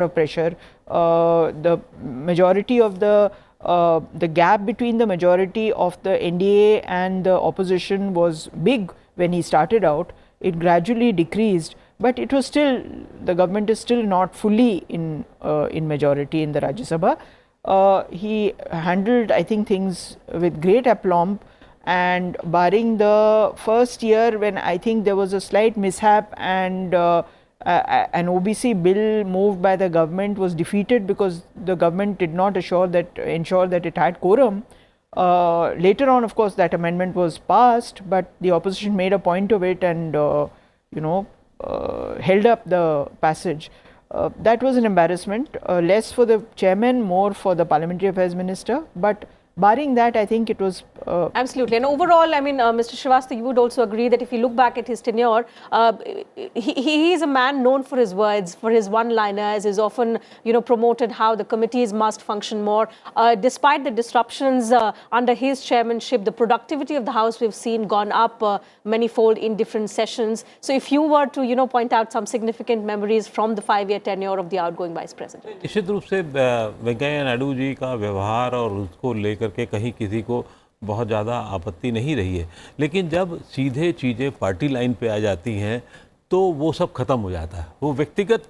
of pressure. The majority of the gap between the majority of the NDA and the opposition was big when he started out. It gradually decreased, but it was still, the government is still not fully in majority in the Rajya Sabha. He handled, I think, things with great aplomb, and barring the first year when I think there was a slight mishap and an OBC bill moved by the government was defeated because the government did not ensure that it had quorum. Later on, of course, that amendment was passed, but the opposition made a point of it and held up the passage. That was an embarrassment, less for the chairman, more for the Parliamentary Affairs Minister. But barring that, I think it was absolutely. And overall, I mean, Mr. Srivastava, you would also agree that if you look back at his tenure, he is a man known for his words, for his one-liners. He's often, promoted how the committees must function more. Despite the disruptions under his chairmanship, the productivity of the House we've seen gone up many-fold in different sessions. So, if you were to, point out some significant memories from the 5-year tenure of the outgoing Vice President. निश्चित रूप से वेंकैया नायडू जी का व्यवहार और उसको लेकर के कहीं किसी को बहुत ज़्यादा आपत्ति नहीं रही है, लेकिन जब सीधे चीज़ें पार्टी लाइन पे आ जाती हैं तो वो सब ख़त्म हो जाता है, वो व्यक्तिगत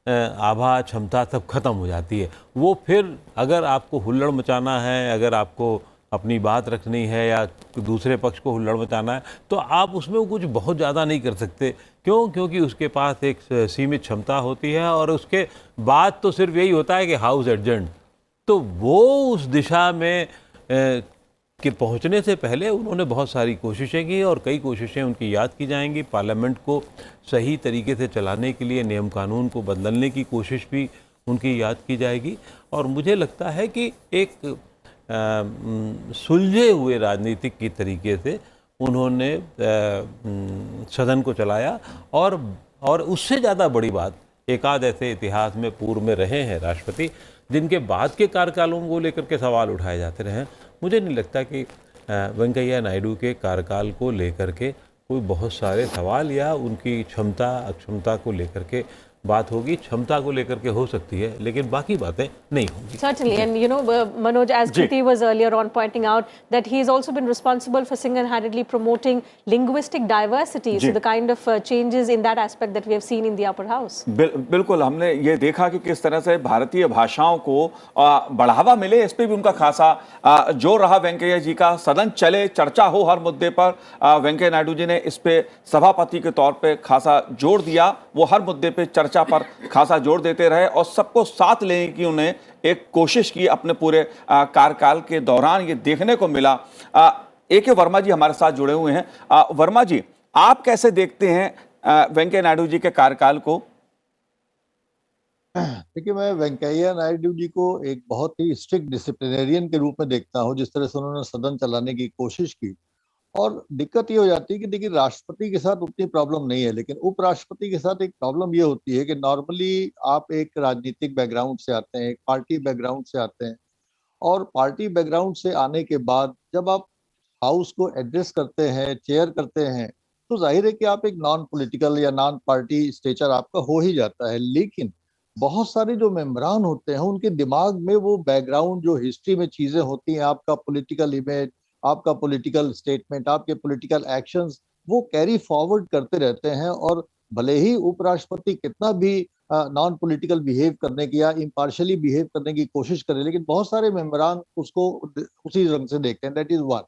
आभा क्षमता सब खत्म हो जाती है। वो फिर अगर आपको हुल्लड़ मचाना है, अगर आपको अपनी बात रखनी है या दूसरे पक्ष को हुल्लड़ मचाना है, तो आप उसमें कुछ बहुत ज़्यादा नहीं कर सकते। क्यों? क्योंकि उसके पास एक सीमित क्षमता होती है और उसके बाद तो सिर्फ यही होता है कि हाउस एडजर्न। तो वो उस दिशा में कि पहुंचने से पहले उन्होंने बहुत सारी कोशिशें की और कई कोशिशें उनकी याद की जाएंगी। पार्लियामेंट को सही तरीके से चलाने के लिए नियम कानून को बदलने की कोशिश भी उनकी याद की जाएगी। और मुझे लगता है कि एक सुलझे हुए राजनीतिक की तरीके से उन्होंने सदन को चलाया। और उससे ज़्यादा बड़ी बात, एक आध ऐसे इतिहास में पूर्व में रहे हैं राष्ट्रपति जिनके बाद के कार्यकालों को लेकर के सवाल उठाए जाते रहे हैं। मुझे नहीं लगता कि वेंकैया नायडू के कार्यकाल को लेकर के कोई बहुत सारे सवाल या उनकी क्षमता अक्षमता को लेकर के बात होगी। क्षमता को लेकर के हो सकती है, लेकिन बाकी बातें नहीं होंगी। Certainly, and Manoj, as Kriti was earlier on pointing out, that he has also been responsible for single-handedly promoting linguistic diversity. So the kind of changes in that aspect that we have seen in the upper house. बिल्कुल, हमने ये देखा कि किस तरह से भारतीय भाषाओं को बढ़ावा मिले, इस पे भी उनका खासा जोर रहा वेंकैया जी का। सदन चले, चर्चा हो हर मुद्दे पर, वेंकैया नायडू जी ने इस पे सभापति के तौर पे खासा जोर दिया। वो हर मुद्दे पे चर्चा पर खासा जोर देते रहे और सबको साथ लेने की उन्हें एक कोशिश की अपने पूरे कार्यकाल के दौरान। ये देखने को मिला। ए.के. वर्मा जी हमारे साथ जुड़े हुए हैं। वर्मा जी, आप कैसे देखते हैं वेंकैया नायडू जी के कार्यकाल को? देखिए, मैं वेंकैया नायडू जी को एक बहुत ही स्ट्रिक्ट डिसिप्लिनेरियन के रूप में देखता हूं, जिस तरह से उन्होंने सदन चलाने की कोशिश की। और दिक्कत ये हो जाती है कि देखिए, राष्ट्रपति के साथ उतनी प्रॉब्लम नहीं है, लेकिन उपराष्ट्रपति के साथ एक प्रॉब्लम ये होती है कि नॉर्मली आप एक राजनीतिक बैकग्राउंड से आते हैं, एक पार्टी बैकग्राउंड से आते हैं, और पार्टी बैकग्राउंड से आने के बाद जब आप हाउस को एड्रेस करते हैं, चेयर करते हैं, तो जाहिर है कि आप एक नॉन पॉलिटिकल या नॉन पार्टी स्टेचर आपका हो ही जाता है। लेकिन बहुत सारे जो मेंबरान होते हैं, उनके दिमाग में वो बैकग्राउंड, जो हिस्ट्री में चीजें होती हैं, आपका पॉलिटिकल इमेज, आपका पॉलिटिकल स्टेटमेंट, आपके पॉलिटिकल एक्शंस, वो कैरी फॉरवर्ड करते रहते हैं। और भले ही उपराष्ट्रपति कितना भी नॉन पॉलिटिकल बिहेव करने की या इम्पार्शियली बिहेव करने की कोशिश करे, लेकिन बहुत सारे मेंबरान उसको उसी रंग से देखते हैं। That is one.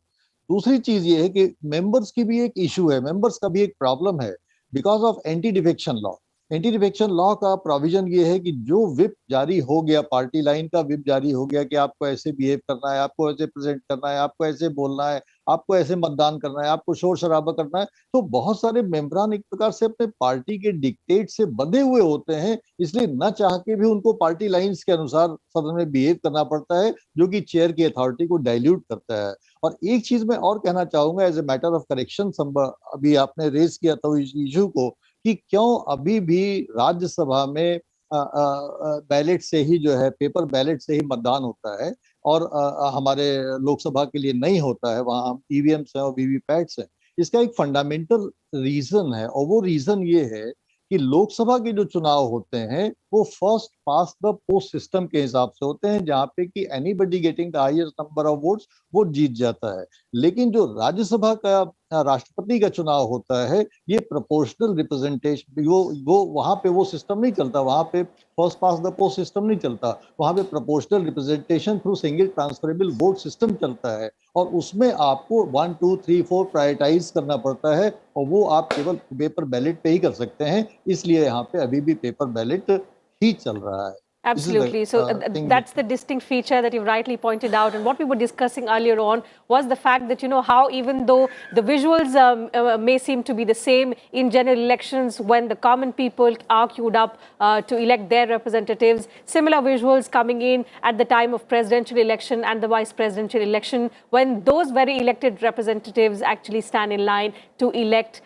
दूसरी चीज ये है कि मेंबर्स की भी एक इशू है, मेंबर्स का भी एक प्रॉब्लम है because of anti defection law. Anti defection law का प्रोविजन ये है कि जो विप जारी हो गया, पार्टी लाइन का विप जारी हो गया कि आपको ऐसे बिहेव करना है, आपको ऐसे प्रेजेंट करना है, आपको ऐसे बोलना है, आपको ऐसे मतदान करना है, आपको शोर शराबा करना है, तो बहुत सारे मेंबरान एक प्रकार से अपने पार्टी के डिक्टेट से बंधे हुए होते हैं। इसलिए न चाह के भी उनको पार्टी लाइंस के अनुसार सदन में बिहेव करना पड़ता है, जो कि चेयर की अथॉरिटी को डाइल्यूट करता है। और एक चीज मैं और कहना चाहूंगा as a matter of correction, अभी आपने रेज किया था इस इशू को कि क्यों अभी भी राज्यसभा में बैलेट से ही, जो है पेपर बैलेट से ही मतदान होता है और हमारे लोकसभा के लिए नहीं होता है, वहां ईवीएम है और वीवीपैट्स है। इसका एक फंडामेंटल रीजन है, और वो रीजन ये है कि लोकसभा के जो चुनाव होते हैं वो first pass the post system के हिसाब से होते हैं, जहाँ पे कि anybody getting the highest number of votes वो जीत जाता है। लेकिन जो राज्यसभा का राष्ट्रपति का चुनाव होता है, ये प्रोपोर्शनल रिप्रेजेंटेशन, वो वहां पे वो सिस्टम नहीं चलता, वहां पे first pass the post system नहीं चलता, वहां पे proportional representation through single transferable vote system चलता है। और उसमें आपको 1 2 3 4 प्रायोरिटाइज करना पड़ता है, और वो आप केवल पेपर बैलेट पे ही कर सकते हैं। इसलिए यहाँ पे अभी भी पेपर बैलेट ही चल रहा है। Absolutely. So that's the distinct feature that you rightly pointed out. And what we were discussing earlier on was the fact that, you know, how even though the visuals may seem to be the same in general elections, when the common people are queued up to elect their representatives, similar visuals coming in at the time of presidential election and the vice presidential election, when those very elected representatives actually stand in line to elect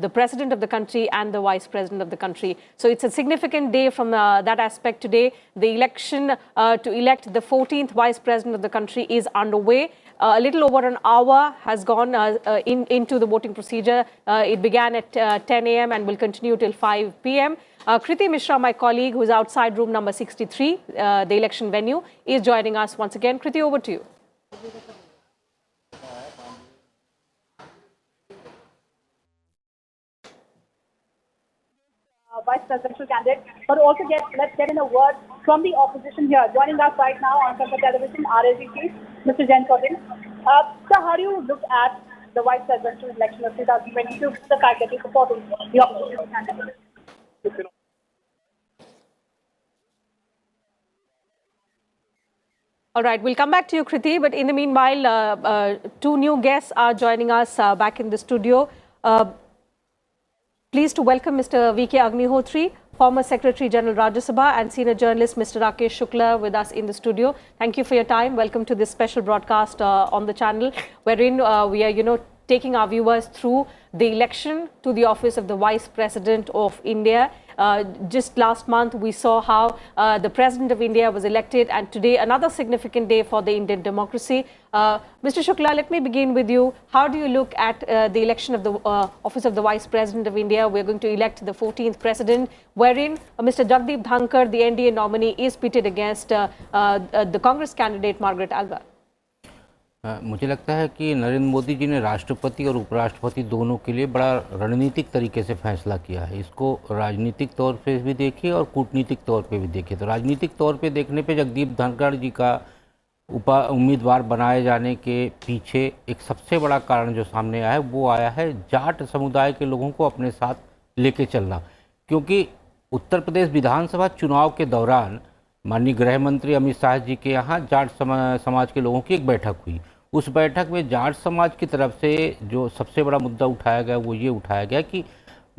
the president of the country and the vice president of the country. So it's a significant day from that aspect today. The election to elect the 14th vice president of the country is underway. A little over an hour has gone into the voting procedure. It began at 10 a.m. and will continue till 5 p.m. Kriti Mishra, my colleague, who is outside room number 63, the election venue, is joining us once again. Kriti, over to you. Vice presidential candidate, but also let's get in a word from the opposition here. Joining us right now on Sansad television, RAC chief, Mr. Jagdeep. So how do you look at the vice presidential election of 2022, the fact that you support the opposition candidate? All right, we'll come back to you, Kriti, but in the meanwhile, two new guests are joining us back in the studio. Pleased to welcome Mr. V.K. Agnihotri, former Secretary General Rajya Sabha, and senior journalist Mr. Rakesh Shukla with us in the studio. Thank you for your time. Welcome to this special broadcast on the channel, wherein we are, taking our viewers through the election to the office of the Vice President of India. Just last month, we saw how the President of India was elected, and today another significant day for the Indian democracy. Mr. Shukla, let me begin with you. How do you look at the election of the office of the Vice President of India? We're going to elect the 14th President, wherein Mr. Jagdeep Dhankar, the NDA nominee, is pitted against the Congress candidate Margaret. मुझे लगता है कि नरेंद्र मोदी जी ने राष्ट्रपति और उपराष्ट्रपति दोनों के लिए बड़ा रणनीतिक तरीके से फैसला किया है। इसको राजनीतिक तौर पे भी देखिए और कूटनीतिक तौर पे भी देखिए। तो राजनीतिक तौर पे देखने पे जगदीप धनखड़ जी का उम्मीदवार बनाए जाने के पीछे एक सबसे बड़ा कारण जो सामने आया है वो आया है जाट समुदाय के लोगों को अपने साथ लेके चलना। क्योंकि उत्तर प्रदेश विधानसभा चुनाव के दौरान माननीय गृह मंत्री अमित शाह जी के यहाँ जाट समाज के लोगों की एक बैठक हुई। उस बैठक में जाट समाज की तरफ से जो सबसे बड़ा मुद्दा उठाया गया वो ये उठाया गया कि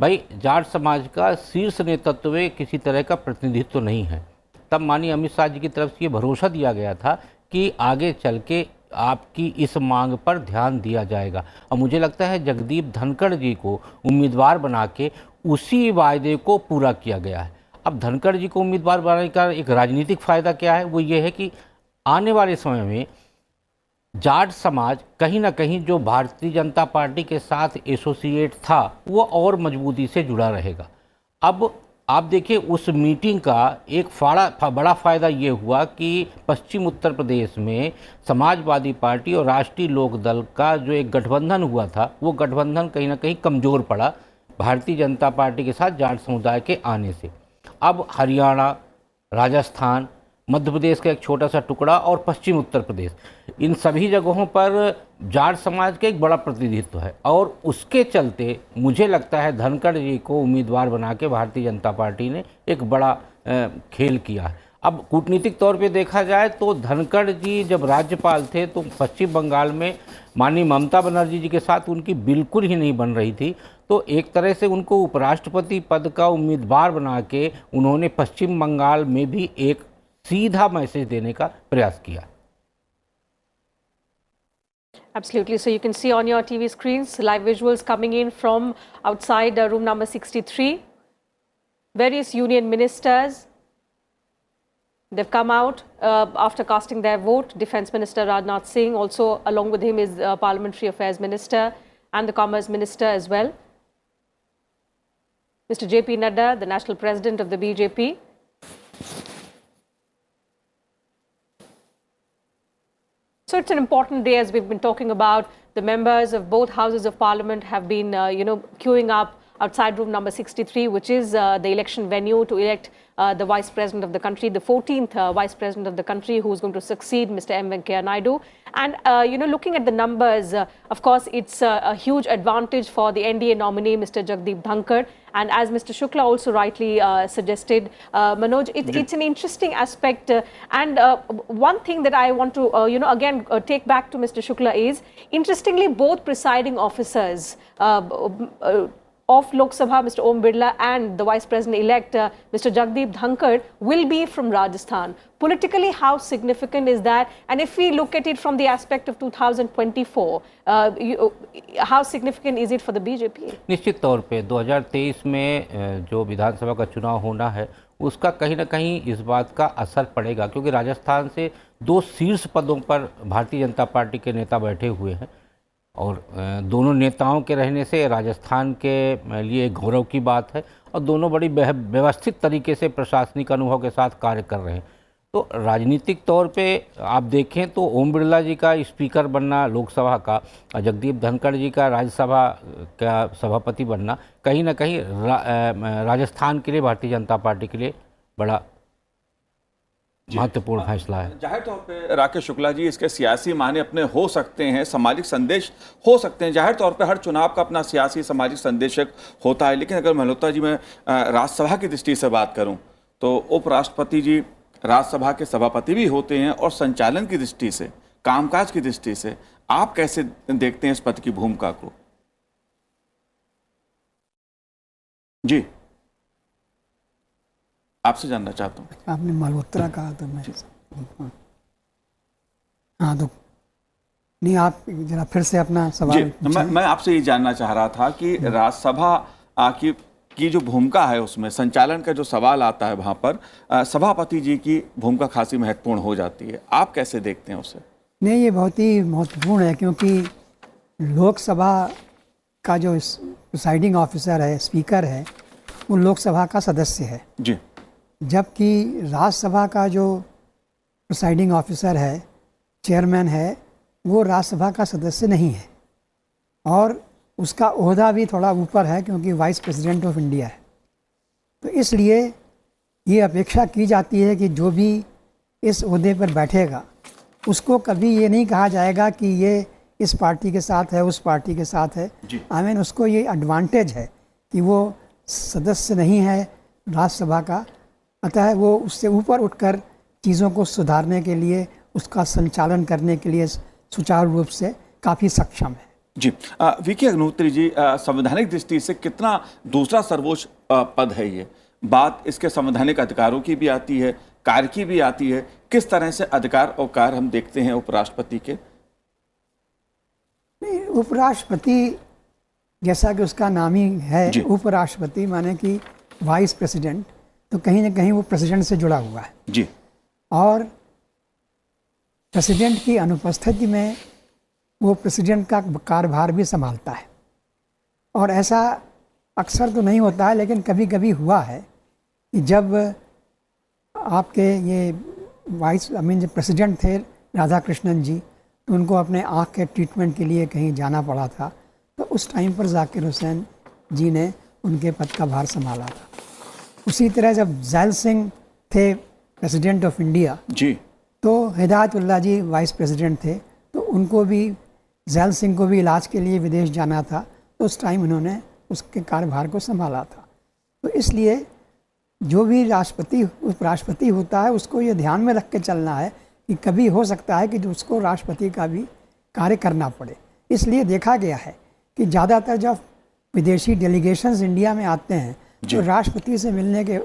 भाई जाट समाज का शीर्ष नेतृत्व में किसी तरह का प्रतिनिधित्व तो नहीं है। तब माननीय अमित शाह जी की तरफ से ये भरोसा दिया गया था कि आगे चल के आपकी इस मांग पर ध्यान दिया जाएगा। और मुझे लगता है जगदीप धनखड़ जी को उम्मीदवार बना के उसी वायदे को पूरा किया गया है। अब धनखड़ जी को उम्मीदवार बनाने का एक राजनीतिक फ़ायदा क्या है, वो ये है कि आने वाले समय में जाट समाज कहीं ना कहीं जो भारतीय जनता पार्टी के साथ एसोसिएट था वो और मजबूती से जुड़ा रहेगा। अब आप देखिए उस मीटिंग का एक बड़ा फ़ायदा ये हुआ कि पश्चिम उत्तर प्रदेश में समाजवादी पार्टी और राष्ट्रीय लोक दल का जो एक गठबंधन हुआ था वो गठबंधन कहीं ना कहीं कमज़ोर पड़ा भारतीय जनता पार्टी के साथ जाट समुदाय के आने से। अब हरियाणा, राजस्थान, मध्य प्रदेश का एक छोटा सा टुकड़ा और पश्चिम उत्तर प्रदेश, इन सभी जगहों पर जाट समाज का एक बड़ा प्रतिनिधित्व है और उसके चलते मुझे लगता है धनखड़ जी को उम्मीदवार बना के भारतीय जनता पार्टी ने एक बड़ा खेल किया है। अब कूटनीतिक तौर पे देखा जाए तो धनखड़ जी जब राज्यपाल थे तो पश्चिम बंगाल में माननीय ममता बनर्जी जी के साथ उनकी बिल्कुल ही नहीं बन रही थी, तो एक तरह से उनको उपराष्ट्रपति पद का उम्मीदवार बना के उन्होंने पश्चिम बंगाल में भी एक सीधा मैसेज देने का प्रयास किया। Absolutely. So you can see on your TV screens live visuals coming in from outside room number 63. Various union ministers, they've come out after casting their vote. Defense Minister Rajnath Singh, also along with him is Parliamentary Affairs Minister and the Commerce Minister as well. Mr. JP Nadda, the National President of the BJP. So it's an important day, as we've been talking about. The members of both houses of parliament have been, queuing up outside room number 63, which is the election venue to elect the Vice President of the country, the 14th Vice President of the country, who is going to succeed Mr. M. Venkaiah Naidu. And, looking at the numbers, of course, it's a huge advantage for the NDA nominee, Mr. Jagdeep Dhankar. And as Mr. Shukla also rightly suggested, Manoj, it's an interesting aspect. And one thing that I want to, again, take back to Mr. Shukla is, interestingly, both presiding officers of Lok Sabha, Mr. Om Birla, and the Vice President-elect, Mr. Jagdeep Dhankar, will be from Rajasthan. Politically, how significant is that? And if we look at it from the aspect of 2024, how significant is it for the BJP? निश्चित तौर पे 2023 में जो विधानसभा का चुनाव होना है उसका कहीं ना कहीं इस बात का असर पड़ेगा, क्योंकि राजस्थान से 2 शीर्ष पदों पर भारतीय जनता पार्टी के नेता बैठे हुए हैं और दोनों नेताओं के रहने से राजस्थान के लिए गौरव की बात है और दोनों बड़ी व्यवस्थित तरीके से प्रशासनिक अनुभव के साथ कार्य कर रहे हैं। तो राजनीतिक तौर पे आप देखें तो ओम बिरला जी का स्पीकर बनना लोकसभा का, जगदीप धनखड़ जी का राज्यसभा का सभापति बनना कहीं ना कहीं राजस्थान के लिए भारतीय जनता पार्टी के लिए बड़ा महत्वपूर्ण फैसला है। जाहिर तौर पे राकेश शुक्ला जी, इसके सियासी मायने अपने हो सकते हैं, सामाजिक संदेश हो सकते हैं। जाहिर तौर पे हर चुनाव का अपना सियासी सामाजिक संदेशक होता है, लेकिन अगर मल्होत्रा जी मैं राज्यसभा की दृष्टि से बात करूं तो उपराष्ट्रपति जी राज्यसभा के सभापति भी होते हैं और संचालन की दृष्टि से, कामकाज की दृष्टि से आप कैसे देखते हैं इस पद की भूमिका को? जी, आपसे जानना चाहता हूँ। आपने मल्होत्रा कहा तो मैं हाँ तो नहीं, आप जरा फिर से अपना सवाल। मैं आपसे ये जानना चाह रहा था कि राज्यसभा की जो भूमिका है उसमें संचालन का जो सवाल आता है वहाँ पर सभापति जी की भूमिका खासी महत्वपूर्ण हो जाती है, आप कैसे देखते हैं उसे? नहीं, ये बहुत ही महत्वपूर्ण है, क्योंकि लोकसभा का जो प्रिसाइडिंग ऑफिसर है, स्पीकर है, वो लोकसभा का सदस्य है जी, जबकि राज्यसभा का जो प्रिसाइडिंग ऑफिसर है, चेयरमैन है, वो राज्यसभा का सदस्य नहीं है और उसका ओहदा भी थोड़ा ऊपर है, क्योंकि वाइस प्रेसिडेंट ऑफ इंडिया है। तो इसलिए ये अपेक्षा की जाती है कि जो भी इस ओहदे पर बैठेगा उसको कभी ये नहीं कहा जाएगा कि ये इस पार्टी के साथ है, उस पार्टी के साथ है। आई मीन उसको ये एडवांटेज है कि वो सदस्य नहीं है राज्यसभा का, अतः वो उससे ऊपर उठकर चीज़ों को सुधारने के लिए, उसका संचालन करने के लिए सुचारू रूप से काफ़ी सक्षम है। जी, वीके अग्निहोत्री जी, संवैधानिक दृष्टि से कितना दूसरा सर्वोच्च पद है ये? बात इसके संवैधानिक अधिकारों की भी आती है, कार्य की भी आती है। किस तरह से अधिकार और कार्य हम देखते हैं उपराष्ट्रपति के? नहीं, उपराष्ट्रपति जैसा कि उसका नाम ही है, उपराष्ट्रपति माने कि वाइस प्रेसिडेंट, तो कहीं ना कहीं वो प्रेसिडेंट से जुड़ा हुआ है जी, और प्रेसिडेंट की अनुपस्थिति में वो प्रेसिडेंट का कार्यभार भी संभालता है। और ऐसा अक्सर तो नहीं होता है, लेकिन कभी कभी हुआ है कि जब आपके ये जब प्रेसिडेंट थे राधाकृष्णन जी, तो उनको अपने आँख के ट्रीटमेंट के लिए कहीं जाना पड़ा था, तो उस टाइम पर जाकिर हुसैन जी ने उनके पद का भार संभाला था। उसी तरह जब जैल सिंह थे प्रेसिडेंट ऑफ इंडिया जी, तो हिदायतुल्लाह जी वाइस प्रेसिडेंट थे, तो उनको भी, जैल सिंह को भी इलाज के लिए विदेश जाना था, तो उस टाइम उन्होंने उसके कार्यभार को संभाला था। तो इसलिए जो भी राष्ट्रपति उपराष्ट्रपति होता है उसको ये ध्यान में रख के चलना है कि कभी हो सकता है कि उसको राष्ट्रपति का भी कार्य करना पड़े। इसलिए देखा गया है कि ज़्यादातर जब विदेशी डेलीगेशंस इंडिया में आते हैं तो राष्ट्रपति से मिलने के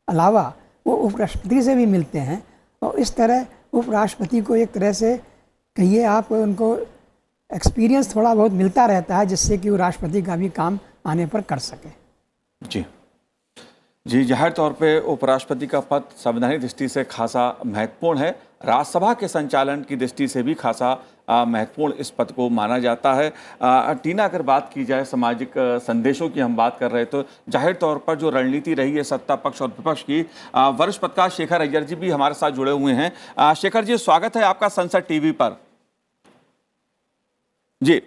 अलावा वो उपराष्ट्रपति से भी मिलते हैं, और इस तरह उपराष्ट्रपति को एक तरह से कहिए आप, उनको एक्सपीरियंस थोड़ा बहुत मिलता रहता है, जिससे कि वो राष्ट्रपति का भी काम आने पर कर सके। जी, जाहिर तौर पे उपराष्ट्रपति का पद संवैधानिक दृष्टि से खासा महत्वपूर्ण है। राज्यसभा के संचालन की दृष्टि से भी खासा महत्वपूर्ण इस पद को माना जाता है। टीना, अगर बात की जाए सामाजिक संदेशों की, हम बात कर रहे तो जाहिर तौर पर जो रणनीति रही है सत्ता पक्ष और विपक्ष की, वरिष्ठ पत्रकार शेखर अय्यर जी भी हमारे साथ जुड़े हुए हैं। शेखर जी, स्वागत है आपका संसद टीवी पर। जी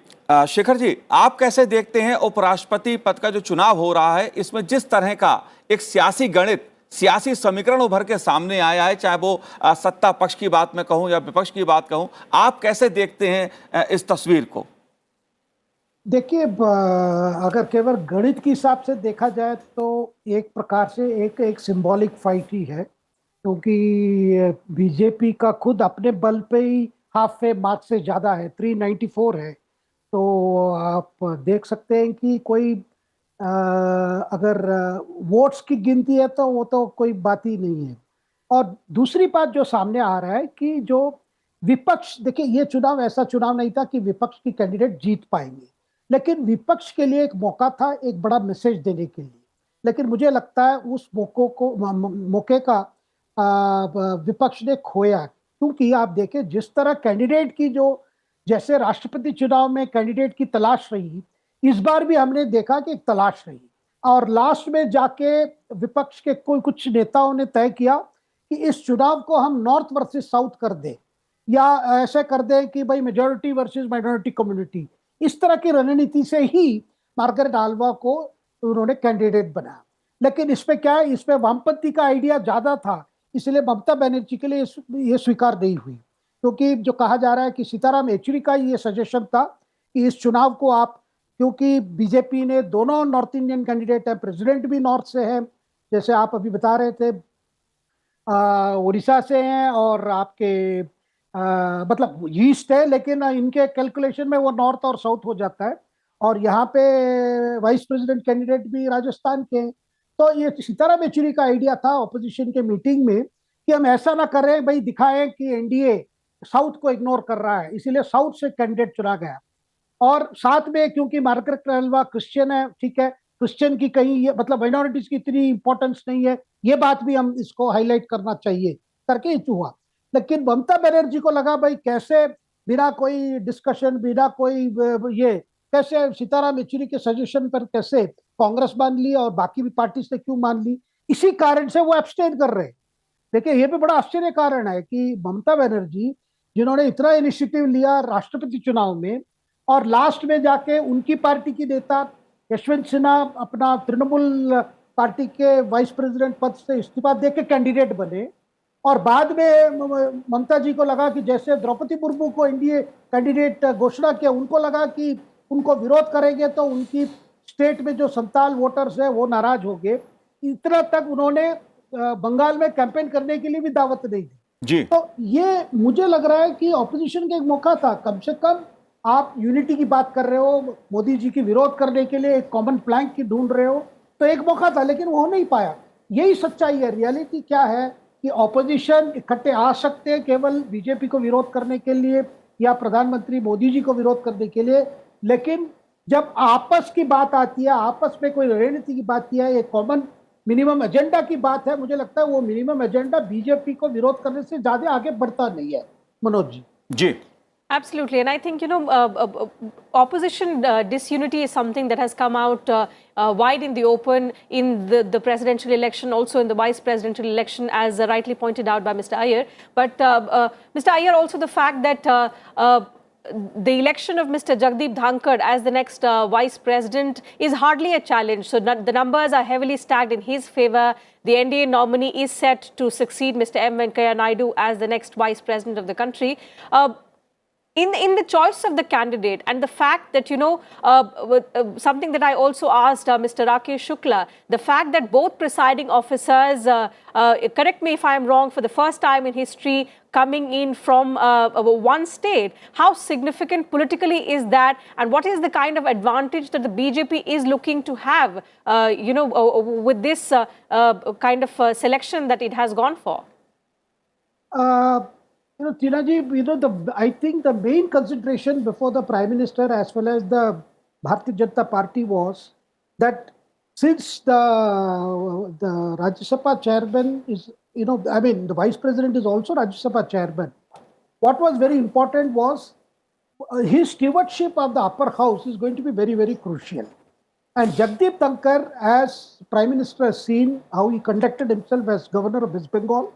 शेखर जी, आप कैसे देखते हैं उपराष्ट्रपति पद का जो चुनाव हो रहा है, इसमें जिस तरह का एक सियासी गणित, सियासी समीकरण उभर के सामने आया है, चाहे वो सत्ता पक्ष की बात मैं कहूं या विपक्ष की बात कहूं, आप कैसे देखते हैं इस तस्वीर को? देखिए, अगर केवल गणित के हिसाब से देखा जाए तो एक प्रकार से एक सिंबॉलिक फाइट ही है, क्योंकि बीजेपी का खुद अपने बल पे ही हाफ ए मार्क से ज़्यादा है, 394 है। तो आप देख सकते हैं कि कोई अगर वोट्स की गिनती है तो वो तो कोई बात ही नहीं है। और दूसरी बात जो सामने आ रहा है कि जो विपक्ष, देखिए ये चुनाव ऐसा चुनाव नहीं था कि विपक्ष की कैंडिडेट जीत पाएंगे, लेकिन विपक्ष के लिए एक मौका था एक बड़ा मैसेज देने के लिए। लेकिन मुझे लगता है उस मौके का विपक्ष ने खोया, क्योंकि आप देखें जिस तरह कैंडिडेट की जो, जैसे राष्ट्रपति चुनाव में कैंडिडेट की तलाश रही, इस बार भी हमने देखा कि एक तलाश रही, और लास्ट में जाके विपक्ष के कुछ नेताओं ने तय किया कि इस चुनाव को हम नॉर्थ वर्सेस साउथ कर दें, या ऐसे कर दें कि भाई मेजॉरिटी वर्सेस माइनॉरिटी कम्युनिटी। इस तरह की रणनीति से ही मार्गरेट आल्वा को उन्होंने कैंडिडेट बनाया। लेकिन इसमें क्या है, इसमें वामपंथी का आइडिया ज्यादा था, इसलिए ममता बनर्जी के लिए ये स्वीकार नहीं हुई, क्योंकि जो कहा जा रहा है कि सीताराम येचुरी का ये सजेशन था कि इस चुनाव को आप, क्योंकि बीजेपी ने दोनों नॉर्थ इंडियन कैंडिडेट है, प्रेसिडेंट भी नॉर्थ से है, जैसे आप अभी बता रहे थे, उड़ीसा से हैं, और आपके मतलब ईस्ट है, लेकिन इनके कैलकुलेशन में वो नॉर्थ और साउथ हो जाता है। और यहाँ पे वाइस प्रेसिडेंट कैंडिडेट भी राजस्थान के हैं। तो ये सीताराम येचुरी का आइडिया था ऑपोजिशन के मीटिंग में कि हम ऐसा ना करें, भाई दिखाएं कि एनडीए साउथ को इग्नोर कर रहा है, इसीलिए साउथ से कैंडिडेट चुना गया। और साथ में क्योंकि मार्गरेट आल्वा क्रिश्चियन है, ठीक है, क्रिश्चियन की कहीं ये मतलब माइनॉरिटीज की इतनी इंपॉर्टेंस नहीं है, ये बात भी हम इसको हाईलाइट करना चाहिए करके ये हुआ। लेकिन ममता बनर्जी को लगा भाई कैसे बिना कोई डिस्कशन, बिना कोई ये कैसे सीताराम येचुरी के सजेशन पर कैसे कांग्रेस मान ली और बाकी भी पार्टी से क्यों मान ली, इसी कारण से वो एब्सटेन कर रहे। देखिए ये भी बड़ा आश्चर्य कारण है कि ममता बनर्जी जिन्होंने इतना इनिशिएटिव लिया राष्ट्रपति चुनाव में, और लास्ट में जाके उनकी पार्टी की नेता यशवंत सिन्हा अपना तृणमूल पार्टी के वाइस प्रेसिडेंट पद से इस्तीफा देके कैंडिडेट बने, और बाद में ममता जी को लगा कि जैसे द्रौपदी मुर्मू को एनडीए कैंडिडेट घोषणा किया, उनको लगा कि उनको विरोध करेंगे तो उनकी स्टेट में जो संताल वोटर्स है वो नाराज हो गए। इतना तक उन्होंने बंगाल में कैंपेन करने के लिए भी दावत नहीं दी जी। तो ये मुझे लग रहा है कि ऑपोजिशन का एक मौका था, कम से कम आप यूनिटी की बात कर रहे हो, मोदी जी की विरोध करने के लिए एक कॉमन प्लैंक की ढूंढ रहे हो, तो एक मौका था, लेकिन वो हो नहीं पाया। यही सच्चाई है। रियलिटी क्या है कि ऑपोजिशन इकट्ठे आ सकते हैं केवल बीजेपी को विरोध करने के लिए या प्रधानमंत्री मोदी जी को विरोध करने के लिए, लेकिन जब आपस की बात आती है, आपस में कोई रणनीति की बात है, एक कॉमन मिनिमम एजेंडा की बात है, मुझे लगता है वो मिनिमम एजेंडा बीजेपी को विरोध करने से ज्यादा आगे बढ़ता नहीं है। मनोज जी। जी Absolutely, and I think opposition disunity is something that has come out wide in the open in the presidential election, also in the vice presidential election, as rightly pointed out by Mr. Iyer. But Mr. Iyer, also the fact that the election of Mr. Jagdeep Dhankar as the next vice president is hardly a challenge. So the numbers are heavily stacked in his favor. The NDA nominee is set to succeed Mr. M. Venkaiah Naidu as the next vice president of the country. In the choice of the candidate and the fact that, something that I also asked Mr. Rakesh Shukla, the fact that both presiding officers, correct me if I'm wrong, for the first time in history coming in from one state, how significant politically is that, and what is the kind of advantage that the BJP is looking to have, with this kind of selection that it has gone for? Tina ji, I think the main consideration before the Prime Minister as well as the Bharatiya Janata Party was that since the Rajya Sabha chairman is I mean, the vice president is also Rajya Sabha chairman. What was very important was his stewardship of the upper house is going to be very, very crucial. And Jagdeep Thankar, as Prime Minister, has seen how he conducted himself as Governor of West Bengal.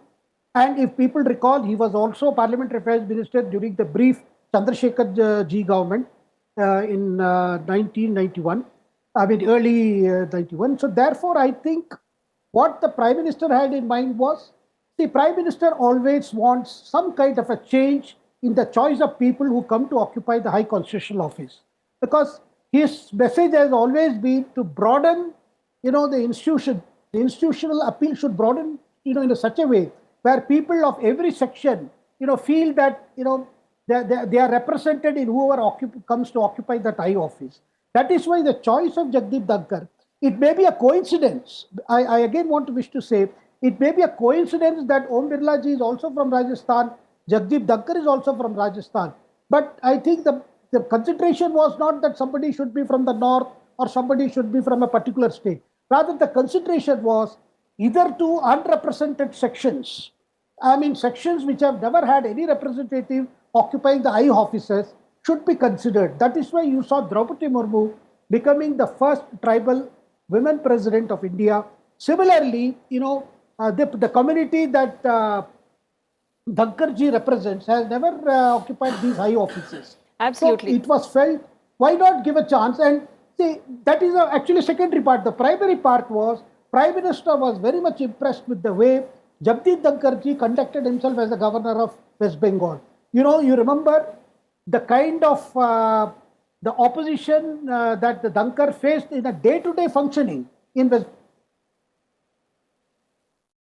And if people recall, he was also Parliamentary Affairs Minister during the brief Chandrasekhar ji government in 1991. I mean, early 91. So therefore, I think what the Prime Minister had in mind was, the Prime Minister always wants some kind of a change in the choice of people who come to occupy the high constitutional office. Because his message has always been to broaden, the institution. The institutional appeal should broaden, in such a way where people of every section, feel that, they are represented in whoever comes to occupy that high office. That is why the choice of Jagdeep Thankar, it may be a coincidence. I again want to wish to say, it may be a coincidence that Om Birla ji is also from Rajasthan, Jagdeep Thankar is also from Rajasthan. But I think the consideration was not that somebody should be from the north or somebody should be from a particular state. Rather, the consideration was either two unrepresented sections. I mean, sections which have never had any representative occupying the high offices should be considered. That is why you saw Draupadi Murmu becoming the first tribal women president of India. Similarly, the community that Thankar ji represents has never occupied these high offices. Absolutely. So it was felt, why not give a chance? And see, that is actually secondary part. The primary part was, Prime Minister was very much impressed with the way Jagdeep Thankar ji conducted himself as the governor of West Bengal. You remember the kind of the opposition that the Thankar faced in a day-to-day functioning in West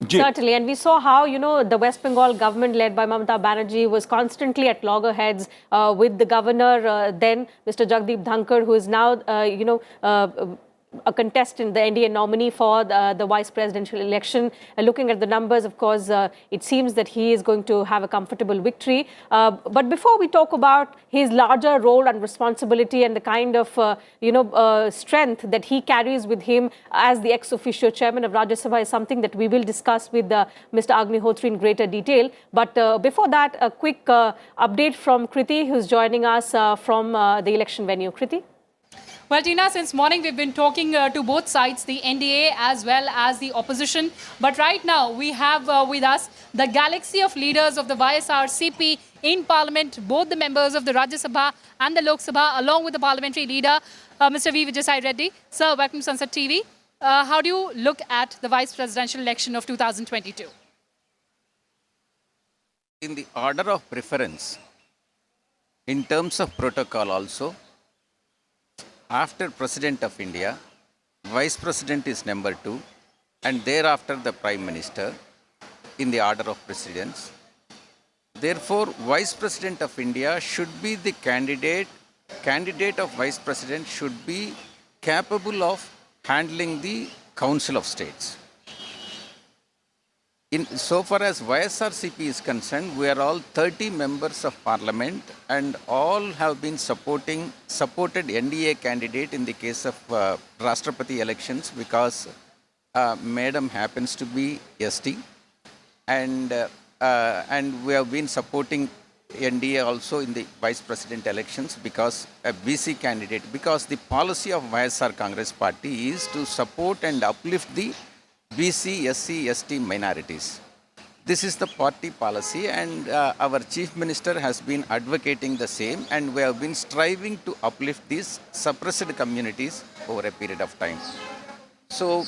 Certainly, and we saw how, the West Bengal government led by Mamata Banerjee was constantly at loggerheads with the governor then, Mr. Jagdeep Thankar, who is now, a contestant, the NDA nominee for the vice presidential election. Looking at the numbers, of course, it seems that he is going to have a comfortable victory. But before we talk about his larger role and responsibility and the kind of, strength that he carries with him as the ex-officio chairman of Rajya Sabha is something that we will discuss with Mr. Agnihotri in greater detail. But before that, a quick update from Kriti, who's joining us from the election venue. Kriti? Well, Tina, since morning we've been talking to both sides, the NDA as well as the opposition. But right now we have with us the galaxy of leaders of the YSRCP in Parliament, both the members of the Rajya Sabha and the Lok Sabha, along with the parliamentary leader, Mr. V. Vijay Reddy. Sir, welcome to Sansad TV. How do you look at the vice presidential election of 2022? In the order of preference, in terms of protocol also, after President of India, Vice President is number 2, and thereafter the Prime Minister in the order of precedence. Therefore, Vice President of India should be the candidate of Vice President should be capable of handling the Council of States. So far as YSRCP is concerned, we are all 30 members of Parliament and all have been supported NDA candidate in the case of Rashtrapati elections because Madam happens to be ST and we have been supporting NDA also in the Vice President elections because a BC candidate, because the policy of YSR Congress Party is to support and uplift the BC, SC, ST minorities. This is the party policy and our Chief Minister has been advocating the same and we have been striving to uplift these suppressed communities over a period of time. So,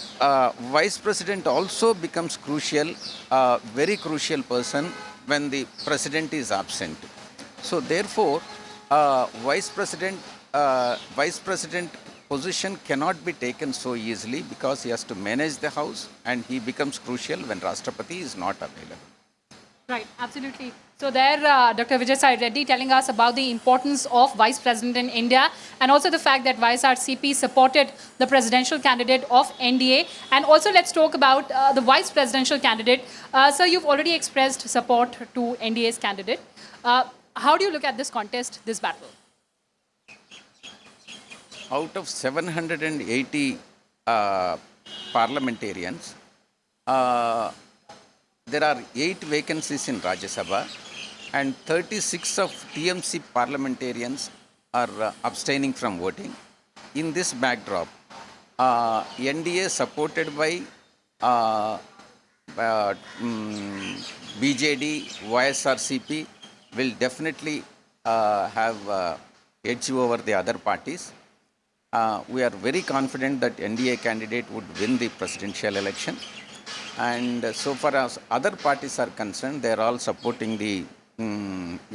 Vice President also becomes crucial, very crucial person when the President is absent. So, therefore, Vice President position cannot be taken so easily because he has to manage the house and he becomes crucial when Rashtrapati is not available. Right, absolutely. So there, Dr. Vijay Sai Reddy telling us about the importance of Vice President in India and also the fact that YSRCP supported the presidential candidate of NDA. And also let's talk about the Vice Presidential candidate. Sir, you've already expressed support to NDA's candidate. How do you look at this contest, this battle? Out of 780 parliamentarians, there are 8 vacancies in Rajya Sabha, and 36 of TMC parliamentarians are abstaining from voting. In this backdrop, NDA supported by BJD, YSRCP will definitely have edge over the other parties. We are very confident that NDA candidate would win the presidential election. And so far as other parties are concerned, they are all supporting the,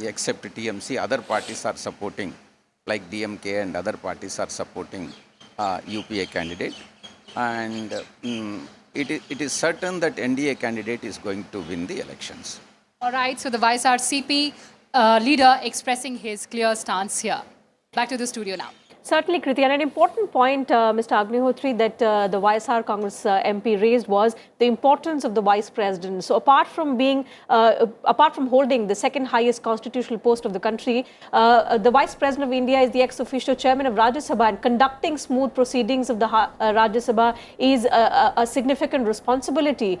except TMC, other parties are supporting, like DMK and other parties are supporting UPA candidate. And it is certain that NDA candidate is going to win the elections. All right, so the YSRCP leader expressing his clear stance here. Back to the studio now. Certainly, Kriti, and an important point, Mr. Agnihotri, that the YSR Congress MP raised was the importance of the Vice President. So apart from holding the second highest constitutional post of the country, the Vice President of India is the ex officio chairman of Rajya Sabha, and conducting smooth proceedings of the Rajya Sabha is a significant responsibility.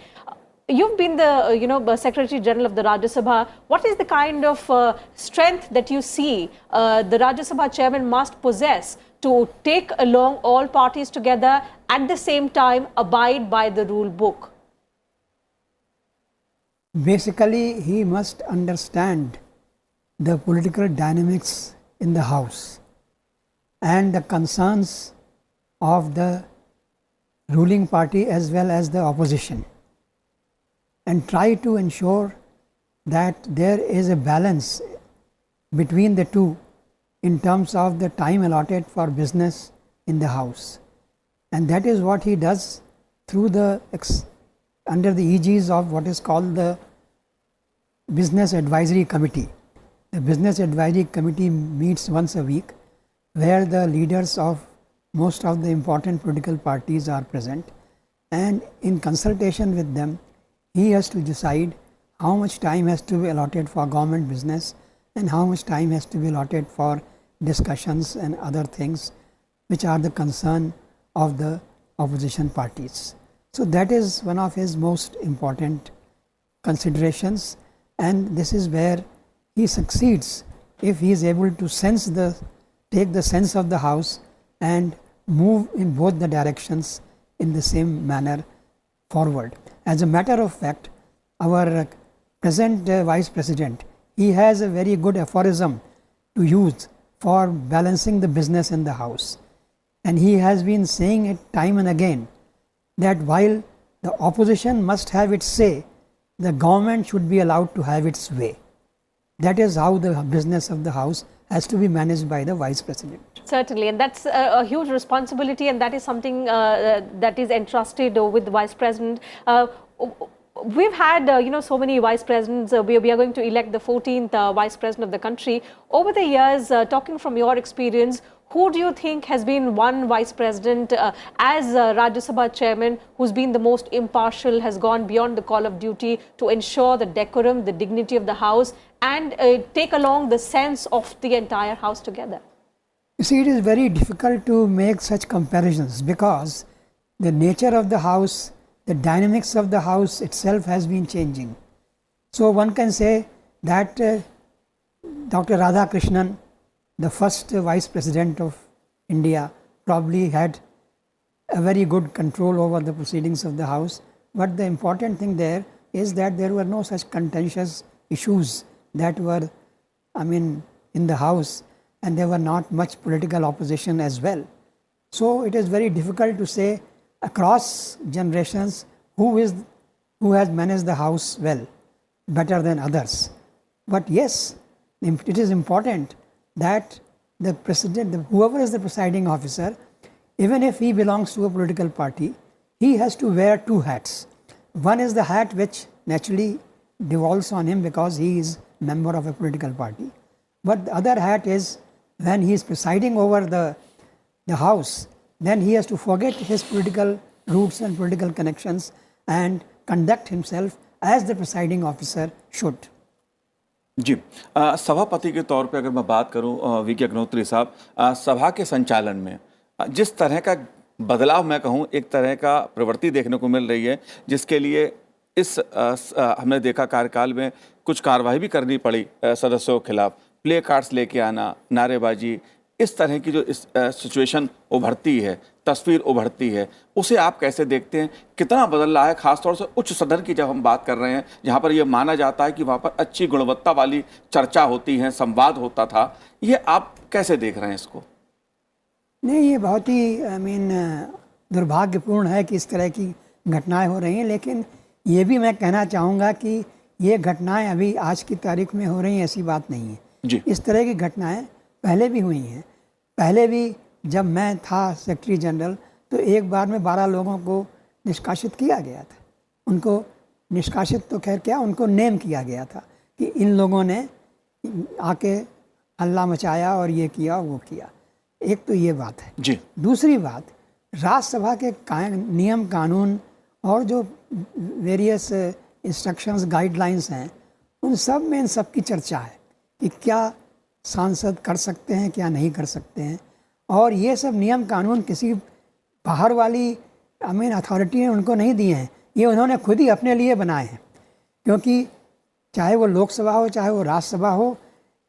You've been the Secretary General of the Rajya Sabha. What is the kind of strength that you see the Rajya Sabha chairman must possess to take along all parties together, at the same time abide by the rule book? Basically, he must understand the political dynamics in the House and the concerns of the ruling party as well as the opposition, and try to ensure that there is a balance between the two in terms of the time allotted for business in the House. And that is what he does through under the aegis of what is called the Business Advisory Committee. The Business Advisory Committee meets once a week, where the leaders of most of the important political parties are present, and in consultation with them, he has to decide how much time has to be allotted for government business and how much time has to be allotted for discussions and other things which are the concern of the opposition parties. So that is one of his most important considerations, and this is where he succeeds if he is able to take the sense of the House and move in both the directions in the same manner forward. As a matter of fact, our present Vice President, he has a very good aphorism to use for balancing the business in the House. And he has been saying it time and again, that while the opposition must have its say, the government should be allowed to have its way. That is how the business of the House has to be managed by the Vice President. Certainly, and that's a huge responsibility, and that is something that is entrusted with the Vice President. We've had so many Vice Presidents. We are going to elect the 14th Vice President of the country. Over the years, talking from your experience, who do you think has been one Vice President as Rajya Sabha Chairman who's been the most impartial, has gone beyond the call of duty to ensure the decorum, the dignity of the House, and take along the sense of the entire House together? You see, it is very difficult to make such comparisons because the nature of the House, the dynamics of the House itself has been changing. So one can say that Dr. Radhakrishnan, the first Vice President of India, probably had a very good control over the proceedings of the House. But the important thing there is that there were no such contentious issues that were, in the House, and there were not much political opposition as well. So it is very difficult to say across generations who has managed the House well, better than others. But yes, it is important that the President, whoever is the presiding officer, even if he belongs to a political party, he has to wear two hats. One is the hat which naturally devolves on him because he is a member of a political party. But the other hat is when he is presiding over the House, then he has to forget his political roots and political connections and conduct himself as the presiding officer should. जी, सभापति के तौर पे अगर मैं बात करूं we के अग्निहोत्री साहब, सभा के संचालन में जिस तरह का बदलाव मैं कहूं, एक तरह का प्रवृत्ति देखने को मिल रही है, जिसके लिए हमने देखा कार्यकाल में कुछ कार्रवाई भी करनी पड़ी सदस्यों के खिलाफ, प्ले कार्ड्स लेके आना, नारेबाजी, इस तरह की जो सिचुएशन उभरती है, तस्वीर उभरती है, उसे आप कैसे देखते हैं? कितना बदल रहा है, खासतौर से उच्च सदन की जब हम बात कर रहे हैं, जहां पर यह माना जाता है कि वहां पर अच्छी गुणवत्ता वाली चर्चा होती है, संवाद होता था, ये आप कैसे देख रहे हैं इसको? नहीं, ये बहुत ही दुर्भाग्यपूर्ण है कि इस तरह की घटनाएं हो रही हैं, लेकिन ये भी मैं कहना चाहूँगा कि ये घटनाएं अभी आज की तारीख में हो रही हैं ऐसी बात नहीं है जी। इस तरह की घटनाएं पहले भी हुई हैं। पहले भी जब मैं था सेक्रेटरी जनरल तो एक बार में 12 लोगों को निष्कासित किया गया था। उनको निष्कासित तो खैर क्या, उनको नेम किया गया था कि इन लोगों ने आके हल्ला मचाया और ये किया वो किया। एक तो ये बात है जी। दूसरी बात, राज्यसभा के नियम कानून और जो वेरियस इंस्ट्रक्शंस गाइडलाइंस हैं, उन सब में इन सब की चर्चा है कि क्या सांसद कर सकते हैं, क्या नहीं कर सकते हैं। और ये सब नियम कानून किसी बाहर वाली अथॉरिटी ने उनको नहीं दिए हैं, ये उन्होंने खुद ही अपने लिए बनाए हैं। क्योंकि चाहे वो लोकसभा हो चाहे वो राज्यसभा हो,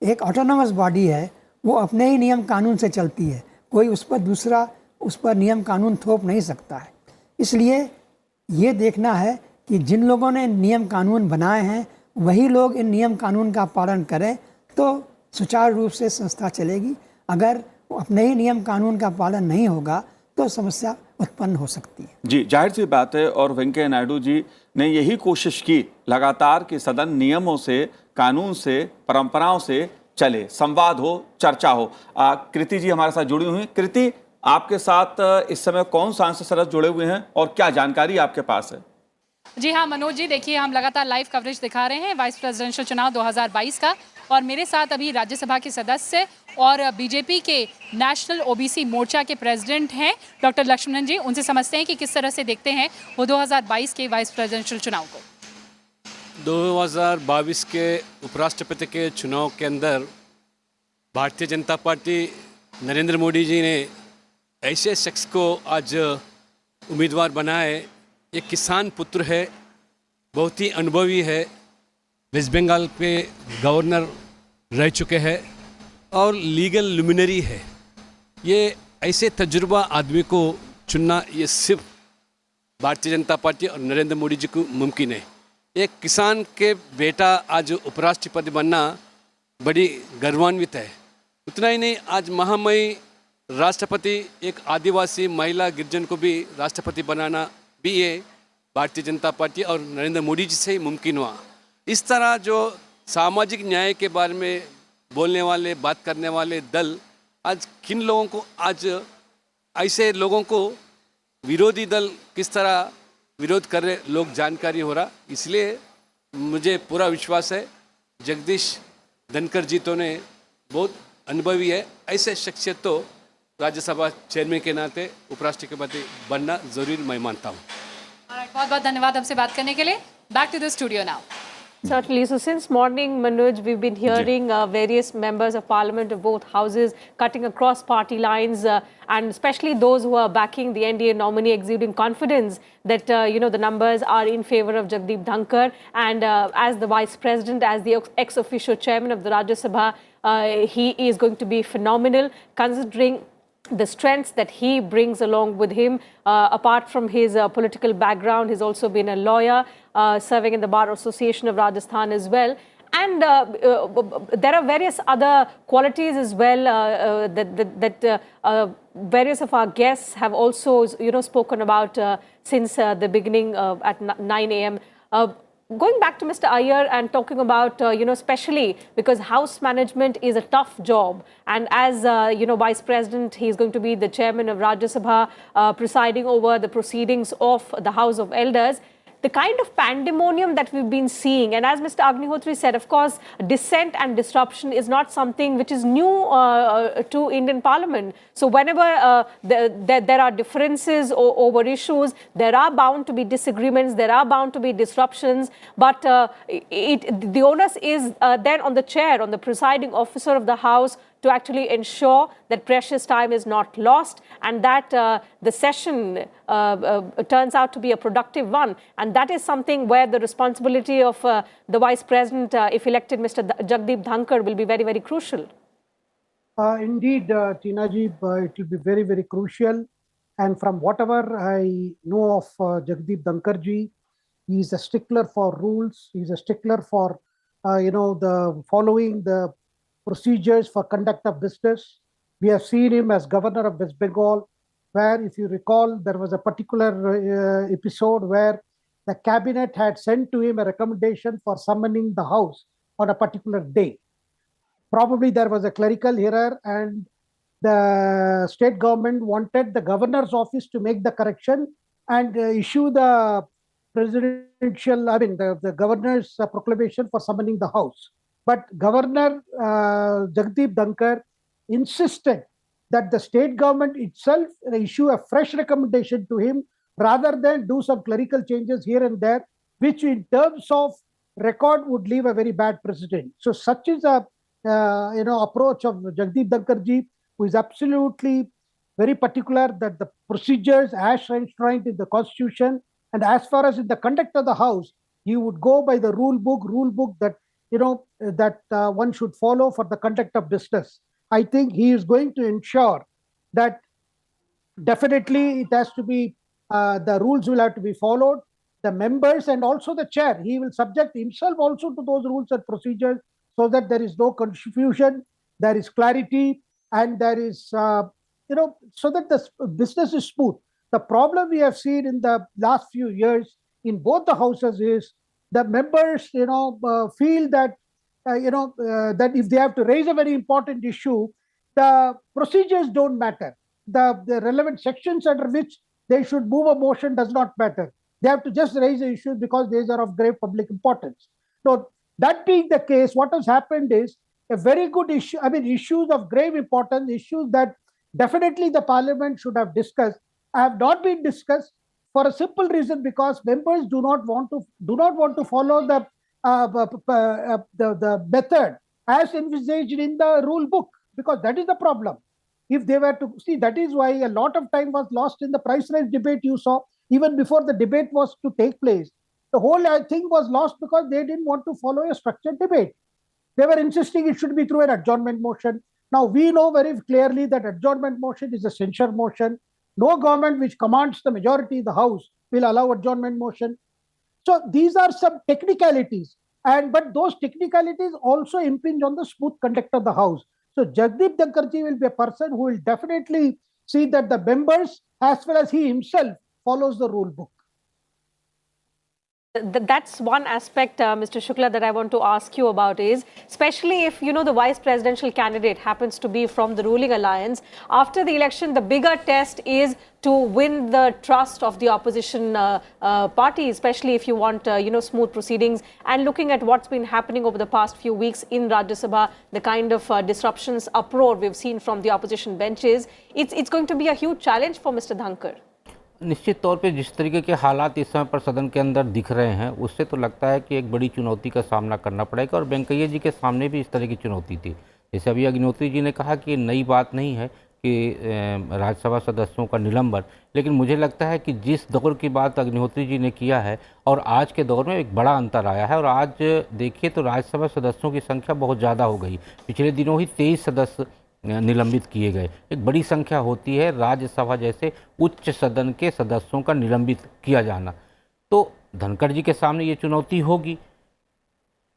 एक ऑटोनोमस बॉडी है, वो अपने ही नियम कानून से चलती है, कोई उस पर दूसरा उस पर नियम कानून थोप नहीं सकता है। इसलिए ये देखना है कि जिन लोगों ने नियम कानून बनाए हैं वही लोग इन नियम कानून का पालन करें तो सुचारू रूप से संस्था चलेगी। अगर अपने ही नियम कानून का पालन नहीं होगा तो समस्या उत्पन्न हो सकती है। जी, जाहिर सी बात है। और वेंकैया नायडू जी ने यही कोशिश की लगातार कि सदन नियमों से, कानून से, परंपराओं से चले, संवाद हो, चर्चा हो। कृति जी हमारे साथ जुड़ी हुई हैं। कृति, आपके साथ इस समय कौन सांसद सदस्य जुड़े हुए हैं और क्या जानकारी आपके पास है? जी हाँ मनोज जी, देखिए हम लगातार लाइव कवरेज दिखा रहे हैं वाइस प्रेसिडेंशियल चुनाव 2022 का, और मेरे साथ अभी राज्यसभा के सदस्य और बीजेपी के नेशनल ओबीसी मोर्चा के प्रेसिडेंट हैं डॉक्टर लक्ष्मणन जी। उनसे समझते हैं कि किस तरह से देखते हैं वो 2022 के वाइस प्रेसिडेंशियल चुनाव को। 2022 के उपराष्ट्रपति के चुनाव के अंदर भारतीय जनता पार्टी नरेंद्र मोदी जी ने ऐसे शख्स को आज उम्मीदवार बनाए। एक किसान पुत्र है, बहुत ही अनुभवी है, वेस्ट बंगाल के गवर्नर रह चुके हैं और लीगल लुमिनरी है। ये ऐसे तजुर्बा आदमी को चुनना ये सिर्फ भारतीय जनता पार्टी और नरेंद्र मोदी जी को मुमकिन है। एक किसान के बेटा आज उपराष्ट्रपति बनना बड़ी गर्वान्वित है। उतना ही नहीं, आज महामहिम राष्ट्रपति एक आदिवासी महिला गिरजन को भी राष्ट्रपति बनाना भी ये भारतीय जनता पार्टी और नरेंद्र मोदी जी से ही मुमकिन हुआ। इस तरह जो सामाजिक न्याय के बारे में बोलने वाले, बात करने वाले दल आज किन लोगों को, आज ऐसे लोगों को विरोधी दल किस तरह विरोध कर रहे लोग जानकारी हो रहा। इसलिए मुझे पूरा विश्वास है जगदीश धनखड़ जी तो ने बहुत अनुभवी है। ऐसे शख्सियत तो राज्यसभा चेयरमैन के नाते उपराष्ट्रपति बनना जरूरी मैं मानता हूँ। बहुत बहुत धन्यवाद हमसे बात करने के लिए। Back to the studio now. Certainly. So since morning, Manoj, we've been hearing various members of parliament of both houses cutting across party lines and especially those who are backing the NDA nominee exuding confidence that, the numbers are in favor of Jagdeep Dhankar. And as the vice president, as the ex-officio chairman of the Rajya Sabha, he is going to be phenomenal considering the strengths that he brings along with him. Apart from his political background, he's also been a lawyer, serving in the Bar Association of Rajasthan as well. And there are various other qualities as well that various of our guests have also, spoken about since the beginning at 9 a.m. Going back to Mr. Iyer and talking about, especially because house management is a tough job. And as, Vice President, he's going to be the chairman of Rajya Sabha, presiding over the proceedings of the House of Elders. The kind of pandemonium that we've been seeing, and as Mr. Agnihotri said, of course, dissent and disruption is not something which is new to Indian Parliament. So whenever there are differences over issues, there are bound to be disagreements, there are bound to be disruptions, but the onus is then on the chair, on the presiding officer of the House, to actually ensure that precious time is not lost and that the session turns out to be a productive one. And that is something where the responsibility of the Vice President, if elected, Mr. Jagdeep Dhankar, will be very, very crucial. Indeed, Tina ji, it will be very, very crucial. And from whatever I know of Jagdeep Dhankar ji, he is a stickler for rules. He is a stickler for, the following the procedures for conduct of business. We have seen him as governor of West Bengal, where, if you recall, there was a particular episode where the cabinet had sent to him a recommendation for summoning the house on a particular day. Probably there was a clerical error and the state government wanted the governor's office to make the correction and issue the the governor's proclamation for summoning the house. But Governor Jagdeep Dhankar insisted that the state government itself issue a fresh recommendation to him rather than do some clerical changes here and there, which in terms of record would leave a very bad precedent. So such is a approach of Jagdeep Dhankar ji, who is absolutely very particular that the procedures as enshrined in the constitution and as far as in the conduct of the house, he would go by the rule book that one should follow for the conduct of business. I think he is going to ensure that definitely it has to be, the rules will have to be followed. The members and also the chair, he will subject himself also to those rules and procedures so that there is no confusion, there is clarity, and there is, so that the business is smooth. The problem we have seen in the last few years in both the houses is the members, feel that, that if they have to raise a very important issue, the procedures don't matter. The relevant sections under which they should move a motion does not matter. They have to just raise the issues because these are of grave public importance. So that being the case, what has happened is a very good issue, issues of grave importance, issues that definitely the parliament should have discussed, have not been discussed for a simple reason, because members do not want to follow the method as envisaged in the rule book, because that is the problem. If they were to see, that is why a lot of time was lost in the price rise debate. You saw even before the debate was to take place, the whole thing was lost because they didn't want to follow a structured debate. They were insisting it should be through an adjournment motion. Now we know very clearly that adjournment motion is a censure motion. No government which commands the majority in the House will allow adjournment motion. So these are some technicalities, but those technicalities also impinge on the smooth conduct of the House. So Jagdeep Dhankar ji will be a person who will definitely see that the members, as well as he himself, follows the rule book. That's one aspect, Mr. Shukla, that I want to ask you about is, especially if, the vice presidential candidate happens to be from the ruling alliance, after the election, the bigger test is to win the trust of the opposition party, especially if you want, smooth proceedings. And looking at what's been happening over the past few weeks in Rajya Sabha, the kind of disruptions, uproar we've seen from the opposition benches, it's going to be a huge challenge for Mr. Dhankar. निश्चित तौर पे जिस तरीके के हालात इस समय पर सदन के अंदर दिख रहे हैं, उससे तो लगता है कि एक बड़ी चुनौती का सामना करना पड़ेगा और वेंकैया जी के सामने भी इस तरह की चुनौती थी। जैसे अभी अग्निहोत्री जी ने कहा कि नई बात नहीं है कि राज्यसभा सदस्यों का निलंबन, लेकिन मुझे लगता है कि जिस दौर की बात अग्निहोत्री जी ने किया है और आज के दौर में एक बड़ा अंतर आया है। और आज देखिए तो राज्यसभा सदस्यों की संख्या बहुत ज़्यादा हो गई। पिछले दिनों ही 23 सदस्य निलंबित किए गए। एक बड़ी संख्या होती है राज्यसभा जैसे उच्च सदन के सदस्यों का निलंबित किया जाना। तो धनखड़ जी के सामने ये चुनौती होगी।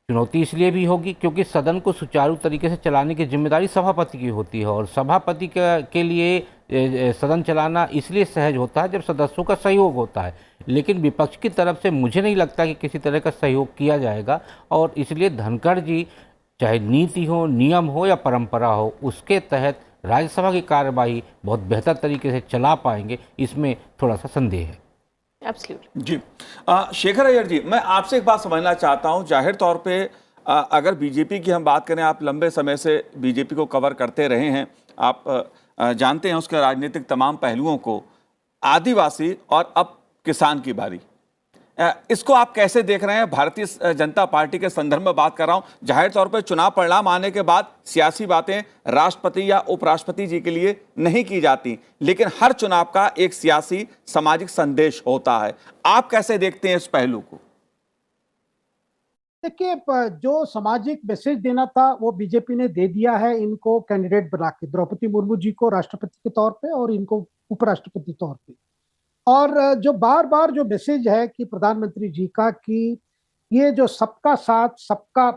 चुनौती इसलिए भी होगी क्योंकि सदन को सुचारू तरीके से चलाने की जिम्मेदारी सभापति की होती है और सभापति के लिए सदन चलाना इसलिए सहज होता है जब सदस्यों का सहयोग होता है। लेकिन विपक्ष की तरफ से मुझे नहीं लगता कि किसी तरह का सहयोग किया जाएगा और इसलिए धनखड़ जी चाहे नीति हो, नियम हो या परंपरा हो, उसके तहत राज्यसभा की कार्यवाही बहुत बेहतर तरीके से चला पाएंगे, इसमें थोड़ा सा संदेह है। Absolutely. जी शेखर अय्यर जी, मैं आपसे एक बात समझना चाहता हूं। जाहिर तौर पे अगर बीजेपी की हम बात करें, आप लंबे समय से बीजेपी को कवर करते रहे हैं, आप जानते हैं उसके राजनीतिक तमाम पहलुओं को। आदिवासी और अब किसान की बारी, इसको आप कैसे देख रहे हैं? भारतीय जनता पार्टी के संदर्भ में बात कर रहा हूं। जाहिर तौर पर चुनाव परिणाम आने के बाद सियासी बातें राष्ट्रपति या उपराष्ट्रपति जी के लिए नहीं की जाती, लेकिन हर चुनाव का एक सियासी सामाजिक संदेश होता है। आप कैसे देखते हैं इस पहलू को? देखिए, जो सामाजिक मैसेज देना था वो बीजेपी ने दे दिया है इनको कैंडिडेट बना के, द्रौपदी मुर्मू जी को राष्ट्रपति के तौर पे और इनको उपराष्ट्रपति तौर पे। और जो बार बार जो मैसेज है कि प्रधानमंत्री जी का कि ये जो सबका साथ, सबका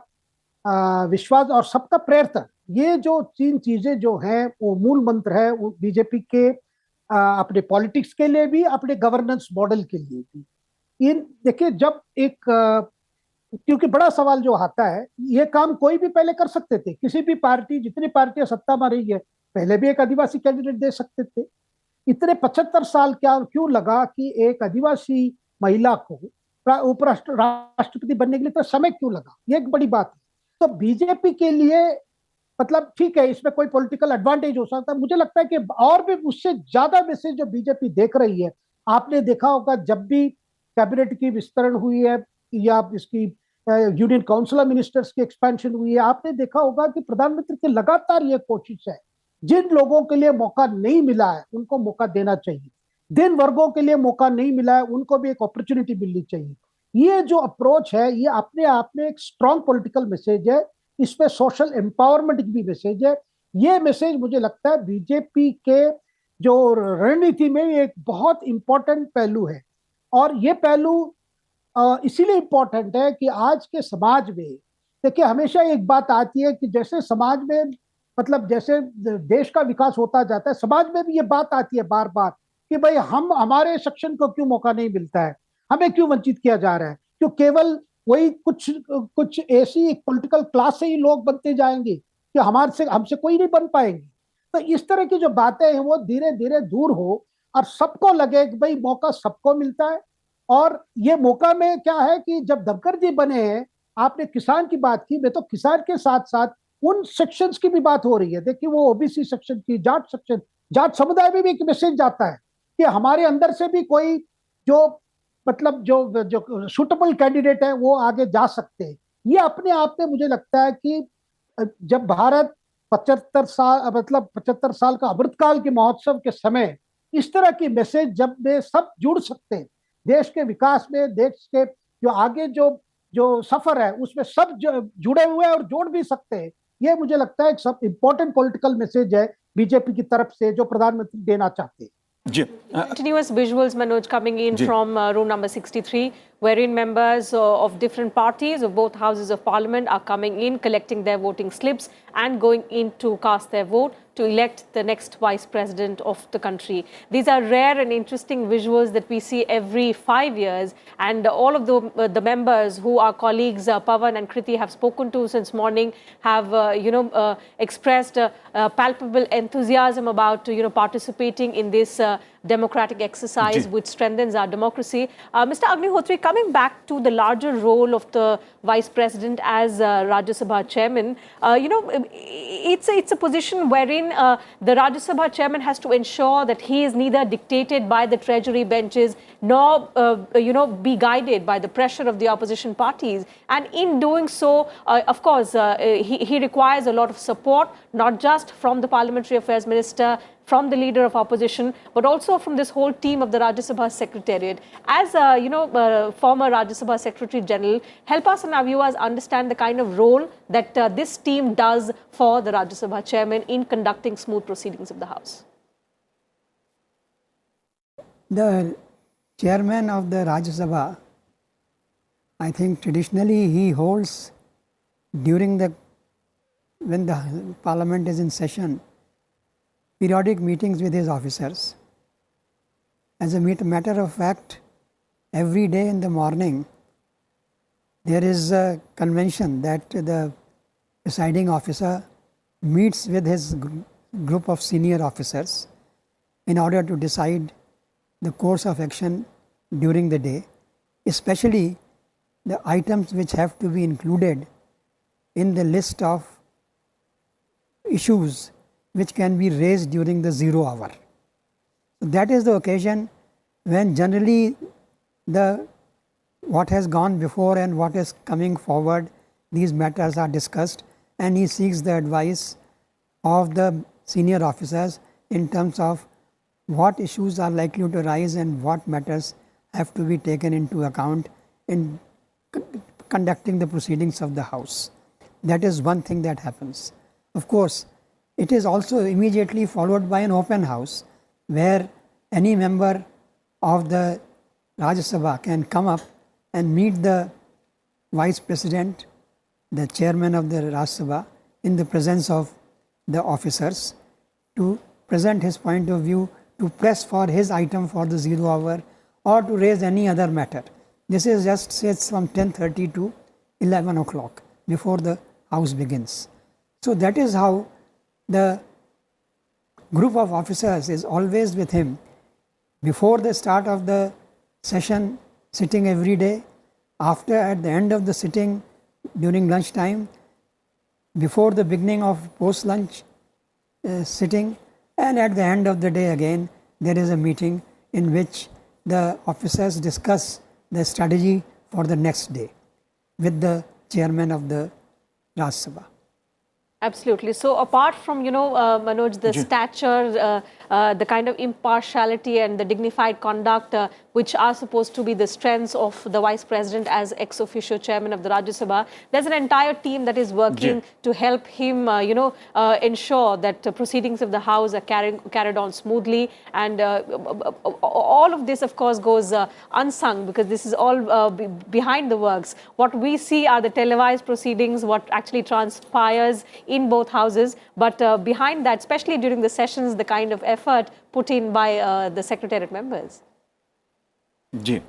विश्वास और सबका प्रयत्न, ये जो 3 चीजें जो हैं वो मूल मंत्र है वो बीजेपी के अपने पॉलिटिक्स के लिए भी, अपने गवर्नेंस मॉडल के लिए भी। इन देखिए, जब एक क्योंकि बड़ा सवाल जो आता है, ये काम कोई भी पहले कर सकते थे, किसी भी पार्टी, जितनी पार्टियां सत्ता में रही है पहले भी एक आदिवासी कैंडिडेट दे सकते थे। इतने 75 साल क्या क्यों लगा कि एक आदिवासी महिला को राष्ट्रपति बनने के लिए इतना समय क्यों लगा? ये एक बड़ी बात है। तो बीजेपी के लिए मतलब ठीक है, इसमें कोई पॉलिटिकल एडवांटेज हो सकता है। मुझे लगता है कि और भी उससे ज्यादा मैसेज जो बीजेपी देख रही है, आपने देखा होगा जब भी कैबिनेट की विस्तरण हुई है या इसकी यूनियन काउंसिल ऑफ मिनिस्टर्स की एक्सपेंशन हुई है, आपने देखा होगा कि प्रधानमंत्री की लगातार ये कोशिश है, जिन लोगों के लिए मौका नहीं मिला है उनको मौका देना चाहिए, जिन वर्गों के लिए मौका नहीं मिला है उनको भी एक अपॉर्चुनिटी मिलनी चाहिए। ये जो अप्रोच है ये अपने आप में एक स्ट्रॉन्ग पॉलिटिकल मैसेज है, इसमें सोशल एम्पावरमेंट की भी मैसेज है। ये मैसेज मुझे लगता है बीजेपी के जो रणनीति में एक बहुत इंपॉर्टेंट पहलू है। और ये पहलू इसीलिए इंपॉर्टेंट है कि आज के समाज में देखिए, हमेशा एक बात आती है कि जैसे समाज में मतलब जैसे देश का विकास होता जाता है, समाज में भी ये बात आती है बार बार कि भाई हमारे सेक्शन को क्यों मौका नहीं मिलता है, हमें क्यों वंचित किया जा रहा है, क्यों केवल वही कुछ ऐसी एक पॉलिटिकल क्लास से ही लोग बनते जाएंगे कि हमसे कोई नहीं बन पाएंगे। तो इस तरह की जो बातें हैं वो धीरे धीरे दूर हो और सबको लगे कि भाई मौका सबको मिलता है। और ये मौका में क्या है कि जब धनखड़ जी बने हैं, आपने किसान की बात की, मैं तो किसान के साथ साथ उन सेक्शंस की भी बात हो रही है। देखिए, वो ओबीसी सेक्शन की, जाट समुदाय में भी एक मैसेज जाता है कि हमारे अंदर से भी कोई जो मतलब जो सुटेबल कैंडिडेट है वो आगे जा सकते हैं। ये अपने आप में मुझे लगता है कि जब भारत 75 साल का अमृतकाल के महोत्सव के समय इस तरह की मैसेज जब में सब जुड़ सकते हैं, देश के विकास में, देश के जो आगे जो सफर है उसमें सब जुड़े हुए हैं और जोड़ भी सकते हैं। ये मुझे लगता है एक सब इंपॉर्टेंट पॉलिटिकल मैसेज है बीजेपी की तरफ से जो प्रधानमंत्री देना चाहते हैं। Continuous visuals, Manoj, coming in from room number 63, wherein members of different parties of both houses of parliament are coming in, collecting their voting slips and going in to cast their vote to elect the next vice president of the country. These are rare and interesting visuals that we see every 5 years, and all of the members who our colleagues Pawan and Kriti have spoken to since morning have expressed palpable enthusiasm about participating in this democratic exercise which strengthens our democracy. Mr. Agnihotri, coming back to the larger role of the vice president as Rajya Sabha chairman, it's a position wherein the Rajya Sabha chairman has to ensure that he is neither dictated by the treasury benches nor be guided by the pressure of the opposition parties, and in doing so of course he requires a lot of support, not just from the parliamentary affairs minister, from the leader of opposition, but also from this whole team of the Rajya Sabha Secretariat. As former Rajya Sabha Secretary General, help us and our viewers understand the kind of role that this team does for the Rajya Sabha Chairman in conducting smooth proceedings of the House. The Chairman of the Rajya Sabha, I think traditionally he holds when the Parliament is in session, periodic meetings with his officers. As a matter of fact, every day in the morning, there is a convention that the presiding officer meets with his group of senior officers in order to decide the course of action during the day, especially the items which have to be included in the list of issues which can be raised during the 0 hour. So that is the occasion when generally the what has gone before and what is coming forward, these matters are discussed, and he seeks the advice of the senior officers in terms of what issues are likely to arise and what matters have to be taken into account in conducting the proceedings of the House. That is one thing that happens. Of course, it is also immediately followed by an open house where any member of the Rajya Sabha can come up and meet the Vice President, the Chairman of the Rajya Sabha, in the presence of the officers to present his point of view, to press for his item for the 0 hour, or to raise any other matter. This is just says from 10:30 to 11 o'clock before the House begins. So that is how the group of officers is always with him before the start of the session, sitting every day, after, at the end of the sitting during lunchtime, before the beginning of post-lunch sitting, and at the end of the day again there is a meeting in which the officers discuss the strategy for the next day with the chairman of the Rajya Sabha. Absolutely. So apart from, Manoj, the stature, the kind of impartiality and the dignified conduct, which are supposed to be the strengths of the Vice President as ex officio chairman of the Rajya Sabha, there's an entire team that is working to help him, ensure that proceedings of the House are carried on smoothly. And all of this, of course, goes unsung because this is all behind the works. What we see are the televised proceedings, what actually transpires in both houses, but behind that, especially during the sessions, the kind of effort put in by the secretariat members. जी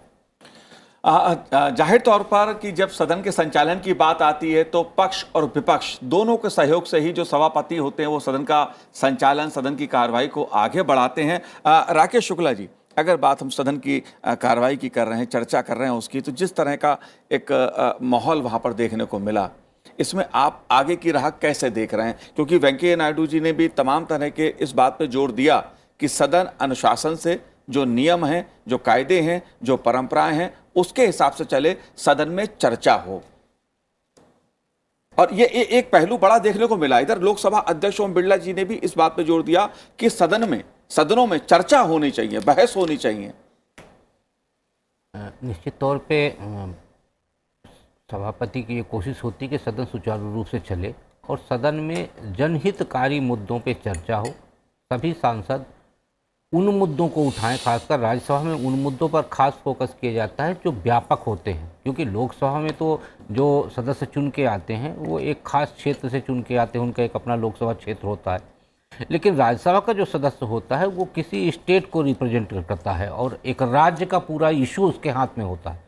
जाहिर तौर पर कि जब सदन के संचालन की बात आती है तो पक्ष और विपक्ष दोनों के सहयोग से ही जो सभापति होते हैं वो सदन का संचालन, सदन की कार्रवाई को आगे बढ़ाते हैं। राकेश शुक्ला जी, अगर बात हम सदन की कार्रवाई की कर रहे हैं, चर्चा कर रहे हैं उसकी, तो जिस तरह का एक माहौल वहाँ पर देखने को मिला, इसमें आप आगे की राह कैसे देख रहे हैं? क्योंकि वेंकैया नायडू जी ने भी तमाम तरह के इस बात पर जोर दिया कि सदन अनुशासन से, जो नियम हैं, जो कायदे हैं, जो परंपराएं हैं, उसके हिसाब से चले, सदन में चर्चा हो। और ये एक पहलू बड़ा देखने को मिला। इधर लोकसभा अध्यक्ष ओम बिरला जी ने भी इस बात पे जोर दिया कि सदनों में चर्चा होनी चाहिए, बहस होनी चाहिए। निश्चित तौर पे सभापति की ये कोशिश होती है कि सदन सुचारू रूप से चले और सदन में जनहितकारी मुद्दों पे चर्चा हो। सभी सांसद उन मुद्दों को उठाएं, खासकर राज्यसभा में उन मुद्दों पर खास फोकस किया जाता है जो व्यापक होते हैं, क्योंकि लोकसभा में तो जो सदस्य चुन के आते हैं वो एक खास क्षेत्र से चुन के आते हैं, उनका एक अपना लोकसभा क्षेत्र होता है। लेकिन राज्यसभा का जो सदस्य होता है वो किसी स्टेट को रिप्रेजेंट करता है और एक राज्य का पूरा इशू उसके हाथ में होता है।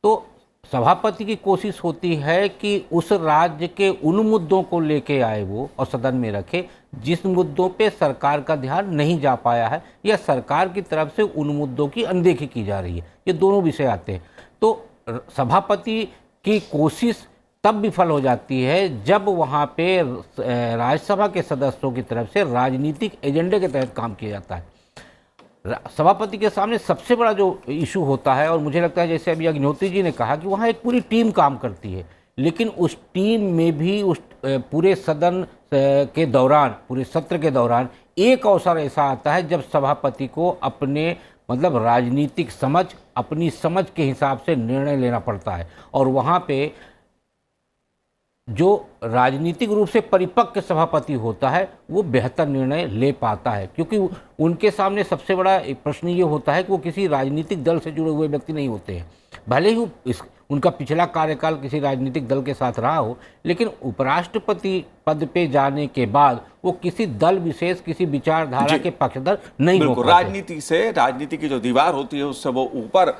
तो सभापति की कोशिश होती है कि उस राज्य के उन मुद्दों को लेके आए वो और सदन में रखे जिस मुद्दों पे सरकार का ध्यान नहीं जा पाया है या सरकार की तरफ से उन मुद्दों की अनदेखी की जा रही है। ये दोनों विषय आते हैं। तो सभापति की कोशिश तब विफल हो जाती है जब वहाँ पे राज्यसभा के सदस्यों की तरफ से राजनीतिक एजेंडे के तहत काम किया जाता है। सभापति के सामने सबसे बड़ा जो इशू होता है, और मुझे लगता है जैसे अभी अग्निहोत्री जी ने कहा कि वहाँ एक पूरी टीम काम करती है, लेकिन उस टीम में भी उस पूरे सदन के दौरान, पूरे सत्र के दौरान एक अवसर ऐसा आता है जब सभापति को अपने राजनीतिक समझ, अपनी समझ के हिसाब से निर्णय लेना पड़ता है। और वहाँ पे जो राजनीतिक रूप से परिपक्व सभापति होता है वो बेहतर निर्णय ले पाता है, क्योंकि उनके सामने सबसे बड़ा प्रश्न ये होता है कि वो किसी राजनीतिक दल से जुड़े हुए व्यक्ति नहीं होते हैं। भले ही उनका पिछला कार्यकाल किसी राजनीतिक दल के साथ रहा हो, लेकिन उपराष्ट्रपति पद पे जाने के बाद वो किसी दल विशेष, किसी विचारधारा के पक्षधर नहीं हो पाते। राजनीति से, राजनीति की जो दीवार होती है उससे वो ऊपर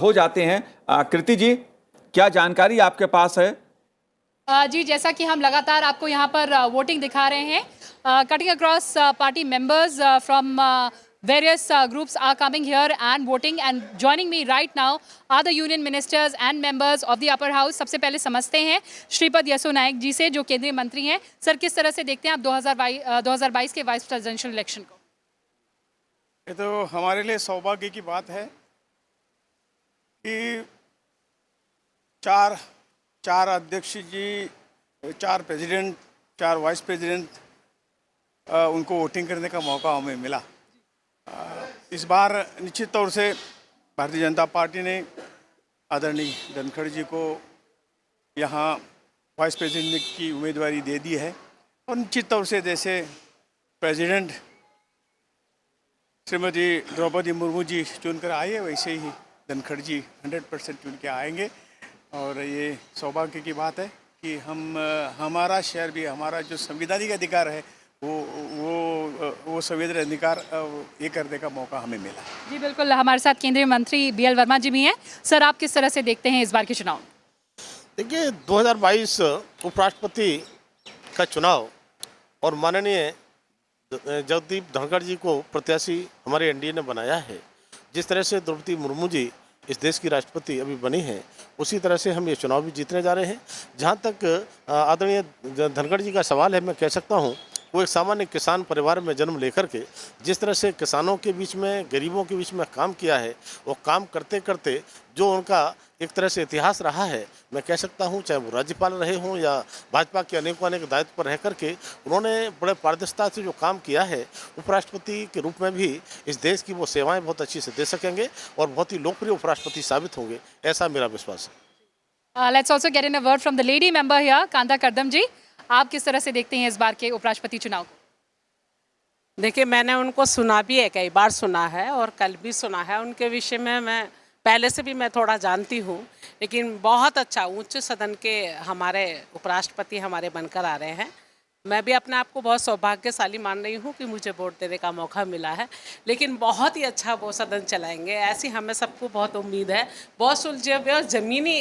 हो जाते हैं। कृति जी, क्या जानकारी आपके पास है? जी, जैसा कि हम लगातार आपको यहाँ पर वोटिंग दिखा रहे हैं, cutting across party members from various groups are coming here and voting, and joining me right now are the union ministers and members of the upper house. सबसे पहले समझते हैं श्रीपद यसो नायक जी से, जो केंद्रीय मंत्री हैं। सर, किस तरह से देखते हैं आप 2022 के वाइस प्रेसिडेंशियल इलेक्शन को? ये तो हमारे लिए सौभाग्य की बात है कि चार अध्यक्ष जी, 4 प्रेसिडेंट, 4 वाइस प्रेसिडेंट, उनको वोटिंग करने का मौका हमें मिला। इस बार निश्चित तौर से भारतीय जनता पार्टी ने आदरणीय धनखड़ जी को यहाँ वाइस प्रेसिडेंट की उम्मीदवारी दे दी है और निश्चित तौर से जैसे प्रेसिडेंट श्रीमती द्रौपदी मुर्मू जी चुनकर आए वैसे ही धनखड़ जी 100% चुन के आएंगे और ये सौभाग्य की बात है कि हमारा शहर भी, हमारा जो संवैधानिक अधिकार है वो संवैधानिक अधिकार ये करने का मौका हमें मिला। जी बिल्कुल, हमारे साथ केंद्रीय मंत्री BL वर्मा जी भी हैं। सर, आप किस तरह से देखते हैं इस बार के चुनाव? देखिए, 2022 उपराष्ट्रपति का चुनाव और माननीय जगदीप धनखड़ जी को प्रत्याशी हमारे एनडीए ने बनाया है। जिस तरह से द्रौपदी मुर्मू जी इस देश की राष्ट्रपति अभी बनी हैं, उसी तरह से हम ये चुनाव भी जीतने जा रहे हैं। जहाँ तक आदरणीय धनखड़ जी का सवाल है, मैं कह सकता हूँ वो एक सामान्य किसान परिवार में जन्म लेकर के जिस तरह से किसानों के बीच में, गरीबों के बीच में काम किया है, वो काम करते करते जो उनका एक तरह से इतिहास रहा है, मैं कह सकता हूं, चाहे वो राज्यपाल रहे हों या भाजपा के अनेक दायित्व पर रह करके उन्होंने बड़े पारदर्शिता से जो काम किया है, उपराष्ट्रपति के रूप में भी इस देश की वो सेवाएं बहुत अच्छी से दे सकेंगे और बहुत ही लोकप्रिय उपराष्ट्रपति साबित होंगे, ऐसा मेरा विश्वास है। Let's also get in a word from the lady member here, Kanta Kardam ji, आप किस तरह से देखते हैं इस बार के उपराष्ट्रपति चुनाव को? देखिए, मैंने उनको सुना भी है, कई बार सुना है और कल भी सुना है। उनके विषय में मैं पहले से भी मैं थोड़ा जानती हूँ, लेकिन बहुत अच्छा उच्च सदन के हमारे उपराष्ट्रपति हमारे बनकर आ रहे हैं। मैं भी अपने आप को बहुत सौभाग्यशाली मान रही हूँ कि मुझे वोट देने का मौका मिला है, लेकिन बहुत ही अच्छा वो सदन चलाएंगे, ऐसी हमें सबको बहुत उम्मीद है। बहुत सुलझे हुए और ज़मीनी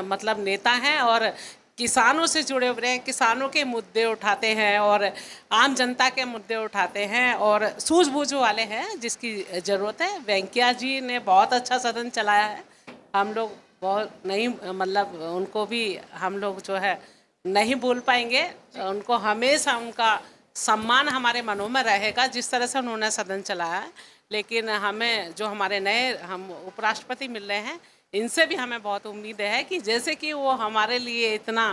मतलब नेता हैं और किसानों से जुड़े हुए हैं, किसानों के मुद्दे उठाते हैं और आम जनता के मुद्दे उठाते हैं और सूझबूझ वाले हैं जिसकी ज़रूरत है। वेंकैया जी ने बहुत अच्छा सदन चलाया है। हम लोग बहुत नहीं, मतलब उनको भी हम लोग जो है नहीं भूल पाएंगे। उनको हमेशा उनका सम्मान हमारे मनों में रहेगा जिस तरह से उन्होंने सदन चलाया है। लेकिन हमें जो हमारे नए हम उपराष्ट्रपति मिल रहे हैं, इनसे भी हमें बहुत उम्मीद है कि जैसे कि वो हमारे लिए इतना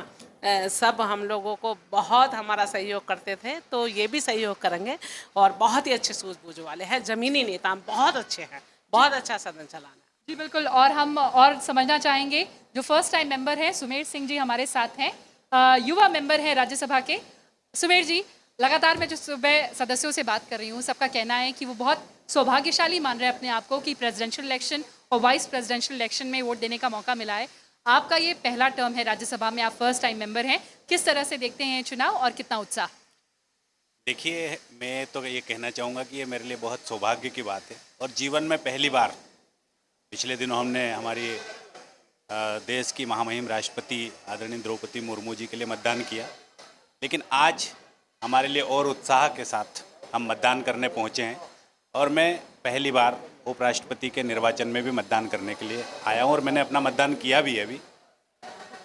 सब हम लोगों को बहुत हमारा सहयोग करते थे, तो ये भी सहयोग करेंगे और बहुत ही अच्छे सूझबूझ वाले हैं, ज़मीनी नेता बहुत अच्छे हैं, बहुत अच्छा सदन चलाना। जी बिल्कुल, और हम और समझना चाहेंगे जो फर्स्ट टाइम मेंबर हैं सुमेर सिंह जी हमारे साथ हैं, युवा मेंबर हैं राज्यसभा के। सुमेर जी, लगातार मैं जो सुबह सदस्यों से बात कर रही हूँ, सबका कहना है कि वो बहुत सौभाग्यशाली मान रहे हैं अपने आप को कि प्रेसिडेंशियल इलेक्शन और वाइस प्रेसिडेंशियल इलेक्शन में वोट देने का मौका मिला है। आपका ये पहला टर्म है राज्यसभा में, आप फर्स्ट टाइम मेंबर हैं, किस तरह से देखते हैं चुनाव और कितना उत्साह? देखिए, मैं तो ये कहना चाहूँगा कि ये मेरे लिए बहुत सौभाग्य की बात है और जीवन में पहली बार पिछले दिनों हमने हमारी देश की महामहिम राष्ट्रपति आदरणीय द्रौपदी मुर्मू जी के लिए मतदान किया, लेकिन आज हमारे लिए और उत्साह के साथ हम मतदान करने पहुँचे हैं और मैं पहली बार उपराष्ट्रपति के निर्वाचन में भी मतदान करने के लिए आया हूँ और मैंने अपना मतदान किया भी है। अभी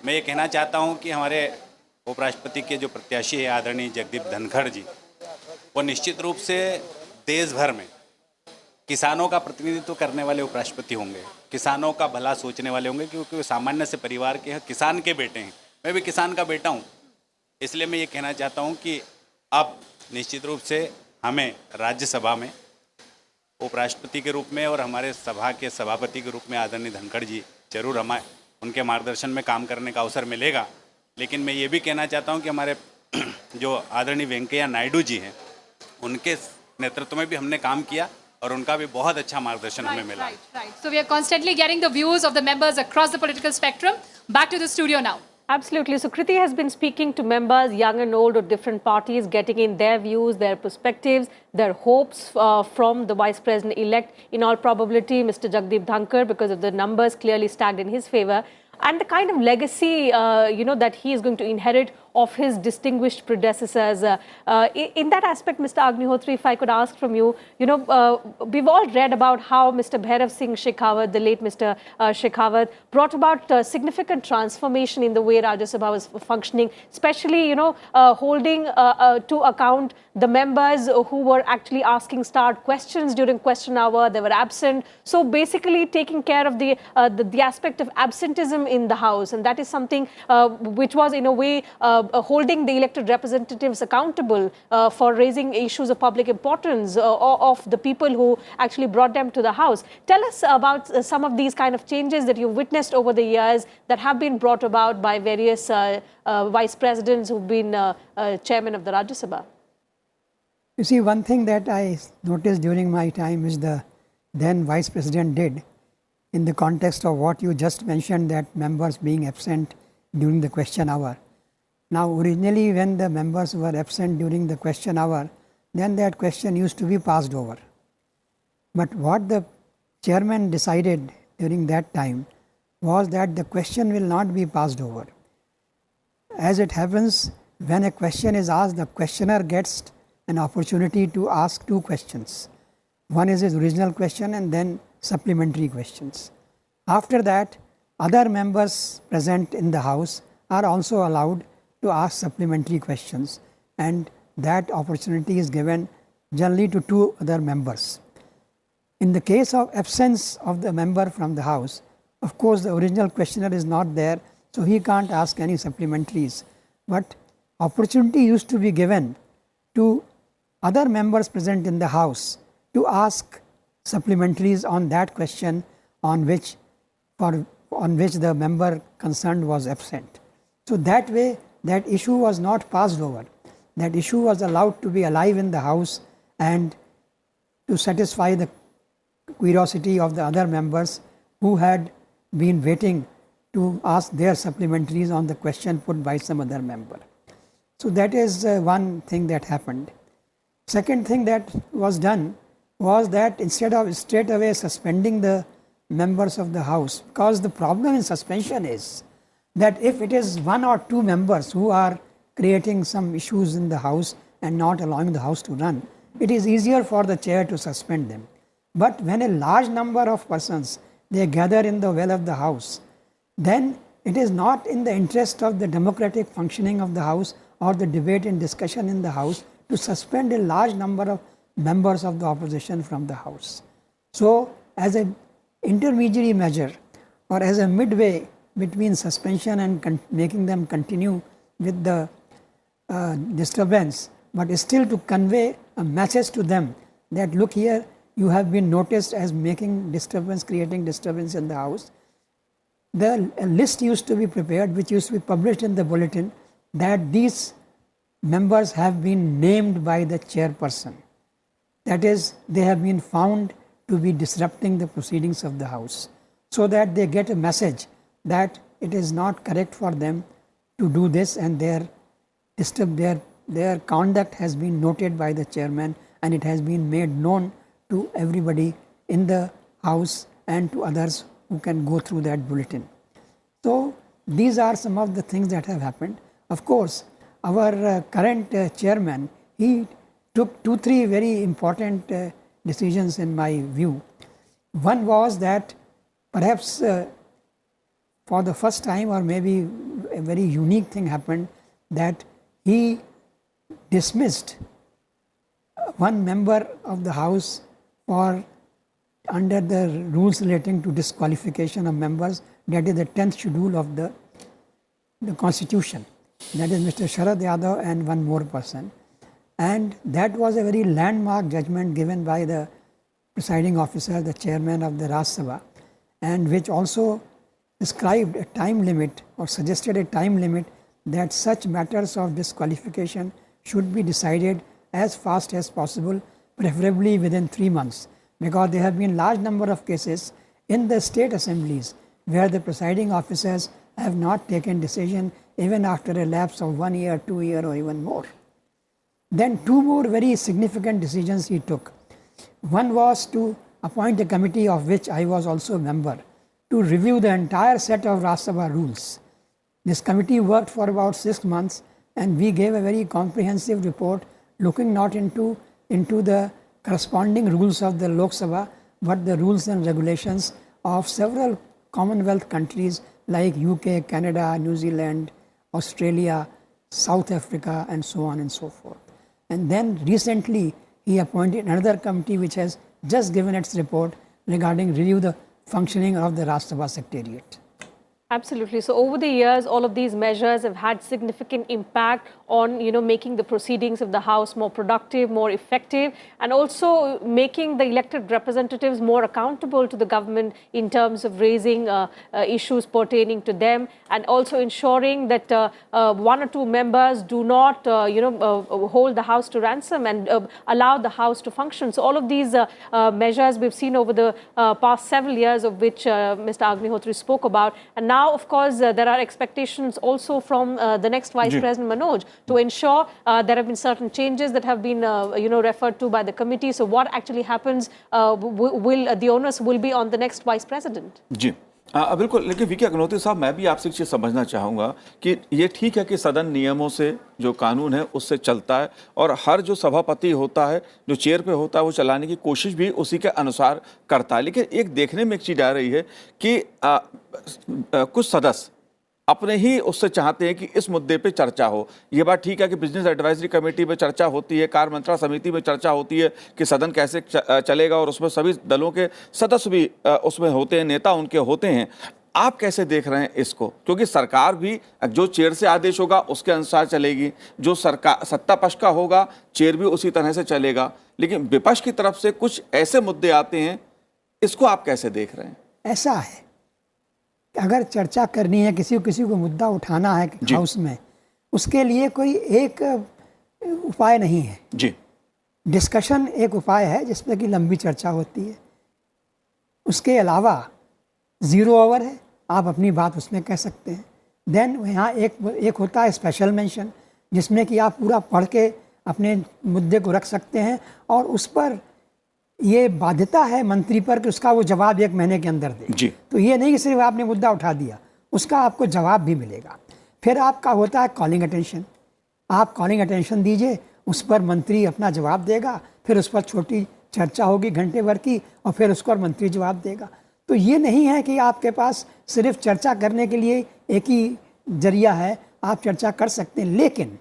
मैं ये कहना चाहता हूँ कि हमारे उपराष्ट्रपति के जो प्रत्याशी है आदरणीय जगदीप धनखड़ जी, वो निश्चित रूप से देश भर में किसानों का प्रतिनिधित्व करने वाले उपराष्ट्रपति होंगे, किसानों का भला सोचने वाले होंगे, क्योंकि वो सामान्य से परिवार के हैं, किसान के बेटे हैं। मैं भी किसान का बेटा हूँ, इसलिए मैं ये कहना चाहता हूँ कि अब निश्चित रूप से हमें राज्यसभा में उपराष्ट्रपति के रूप में और हमारे सभा के सभापति के रूप में आदरणीय धनखड़ जी जरूर हमें उनके मार्गदर्शन में काम करने का अवसर मिलेगा। लेकिन मैं ये भी कहना चाहता हूँ कि हमारे जो आदरणीय वेंकैया नायडू जी हैं, उनके नेतृत्व में भी हमने काम किया और उनका भी बहुत अच्छा मार्गदर्शन हमें मिला। So we are constantly getting the views of the members across the political spectrum. Back to the studio now. Absolutely. So Kriti has been speaking to members, young and old, of different parties, getting in their views, their perspectives, their hopes from the Vice President-elect. In all probability, Mr. Jagdeep Dhankar, because of the numbers clearly stacked in his favor, and the kind of legacy, that he is going to inherit of his distinguished predecessors. In that aspect, Mr. Agnihotri, if I could ask from you, we've all read about how Mr. Bhairav Singh Shekhawat, the late Mr. Shekhawat, brought about significant transformation in the way Rajya Sabha was functioning, especially, holding to account the members who were actually asking start questions during question hour. They were absent. So basically taking care of the aspect of absenteeism in the House. And that is something which was in a way holding the elected representatives accountable for raising issues of public importance of the people who actually brought them to the House. Tell us about some of these kind of changes that you've witnessed over the years that have been brought about by various vice presidents who've been chairman of the Rajya Sabha. You see, one thing that I noticed during my time is the then Vice President did in the context of what you just mentioned, that members being absent during the question hour. Now, originally when the members were absent during the question hour, then that question used to be passed over. But what the chairman decided during that time was that the question will not be passed over. As it happens, when a question is asked, the questioner gets an opportunity to ask two questions. One is his original question and then supplementary questions. After that, other members present in the House are also allowed to ask supplementary questions, and that opportunity is given generally to two other members. In the case of absence of the member from the House, of course the original questioner is not there, so he can't ask any supplementaries. But opportunity used to be given to other members present in the House to ask supplementaries on that question on which the member concerned was absent. So that way, that issue was not passed over. That issue was allowed to be alive in the House and to satisfy the curiosity of the other members who had been waiting to ask their supplementaries on the question put by some other member. So that is one thing that happened. Second thing that was done was that instead of straight away suspending the members of the House, because the problem in suspension is that if it is one or two members who are creating some issues in the House and not allowing the House to run, it is easier for the chair to suspend them. But when a large number of persons, they gather in the well of the House, then it is not in the interest of the democratic functioning of the House or the debate and discussion in the House to suspend a large number of members of the opposition from the House. So, as an intermediary measure or as a midway between suspension and making them continue with the disturbance, but still to convey a message to them that look here, you have been noticed as making disturbance, creating disturbance in the House. A list used to be prepared, which used to be published in the bulletin, that these members have been named by the chairperson. That is, they have been found to be disrupting the proceedings of the House, so that they get a message that it is not correct for them to do this, and their conduct has been noted by the chairman and it has been made known to everybody in the House and to others who can go through that bulletin. So these are some of the things that have happened. Of course, our current chairman, he took 2-3 very important decisions in my view. One was that perhaps for the first time, or maybe a very unique thing happened, that he dismissed one member of the House for under the rules relating to disqualification of members, that is the 10th schedule of the Constitution. That is Mr. Sharad Yadav and one more person. And that was a very landmark judgment given by the presiding officer, the chairman of the Rajya Sabha, and which also prescribed a time limit or suggested a time limit that such matters of disqualification should be decided as fast as possible, preferably within 3 months, because there have been large number of cases in the state assemblies where the presiding officers have not taken decision even after a lapse of 1 year, 2 years or even more. Then 2 more very significant decisions he took. One was to appoint a committee, of which I was also a member, to review the entire set of Rajya Sabha rules. This committee worked for about 6 months and we gave a very comprehensive report looking not into the corresponding rules of the Lok Sabha, but the rules and regulations of several Commonwealth countries like UK, Canada, New Zealand, Australia, South Africa, and so on and so forth. And then recently he appointed another committee which has just given its report regarding review the functioning of the Rajya Sabha Secretariat. Absolutely. So over the years, all of these measures have had significant impact on, making the proceedings of the House more productive, more effective, and also making the elected representatives more accountable to the government in terms of raising issues pertaining to them, and also ensuring that one or two members do not, hold the House to ransom and allow the House to function. So all of these measures we've seen over the past several years, of which Mr. Agnihotri spoke about, and now, of course, there are expectations also from the next Vice President Manoj to ensure there have been certain changes that have been, referred to by the committee. So, what actually happens? Will the onus will be on the next Vice President? जी बिल्कुल, लेकिन VK Agnihotri साहब, मैं भी आपसे एक चीज़ समझना चाहूँगा कि ये ठीक है कि सदन नियमों से, जो कानून है उससे चलता है, और हर जो सभापति होता है, जो चेयर पे होता है, वो चलाने की कोशिश भी उसी के अनुसार करता है। लेकिन एक देखने में एक चीज़ आ रही है कि कुछ सदस्य अपने ही उससे चाहते हैं कि इस मुद्दे पे चर्चा हो। ये बात ठीक है कि बिजनेस एडवाइजरी कमेटी में चर्चा होती है, कार्य मंत्रणा समिति में चर्चा होती है कि सदन कैसे चलेगा, और उसमें सभी दलों के सदस्य भी उसमें होते हैं, नेता उनके होते हैं। आप कैसे देख रहे हैं इसको? क्योंकि सरकार भी जो चेयर से आदेश होगा उसके अनुसार चलेगी, जो सरकार सत्ता पक्ष का होगा चेयर भी उसी तरह से चलेगा, लेकिन विपक्ष की तरफ से कुछ ऐसे मुद्दे आते हैं, इसको आप कैसे देख रहे हैं? ऐसा है, अगर चर्चा करनी है, किसी को मुद्दा उठाना है हाउस में, उसके लिए कोई एक उपाय नहीं है जी। डिस्कशन एक उपाय है जिसमें कि लंबी चर्चा होती है। उसके अलावा 0 ओवर है, आप अपनी बात उसमें कह सकते हैं। देन यहाँ एक होता है स्पेशल मेंशन, जिसमें कि आप पूरा पढ़ के अपने मुद्दे को रख सकते हैं, और उस पर ये बाध्यता है मंत्री पर कि उसका वो जवाब 1 महीने के अंदर दे। जी। तो ये नहीं कि सिर्फ आपने मुद्दा उठा दिया, उसका आपको जवाब भी मिलेगा। फिर आपका होता है कॉलिंग अटेंशन, आप कॉलिंग अटेंशन दीजिए, उस पर मंत्री अपना जवाब देगा, फिर उस पर छोटी चर्चा होगी घंटे भर की, और फिर उस पर मंत्री जवाब देगा। तो ये नहीं है कि आपके पास सिर्फ चर्चा करने के लिए एक ही जरिया है, आप चर्चा कर सकते हैं, लेकिन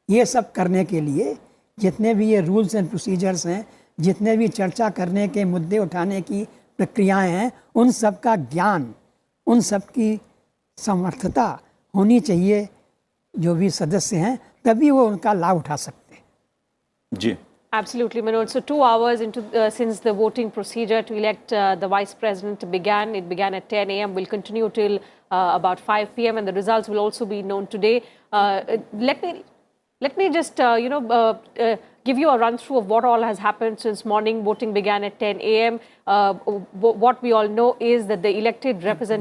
ये सब करने के लिए जितने भी ये रूल्स एंड प्रोसीजर्स हैं, जितने भी चर्चा करने के मुद्दे उठाने की प्रक्रियाएं हैं, उन सब का ज्ञान, उन सब की समर्थता होनी चाहिए जो भी सदस्य हैं, तभी वो उनका लाभ उठा सकते हैं। जी। Absolutely, Manoj. So 2 hours into since the voting procedure to elect the Vice President began. It began at 10 a.m. will continue till about 5 p.m. and the results will also be known today. Let me just give you a run through of what all has happened since morning. Voting began at 10 a.m. What we all know is that the elected representatives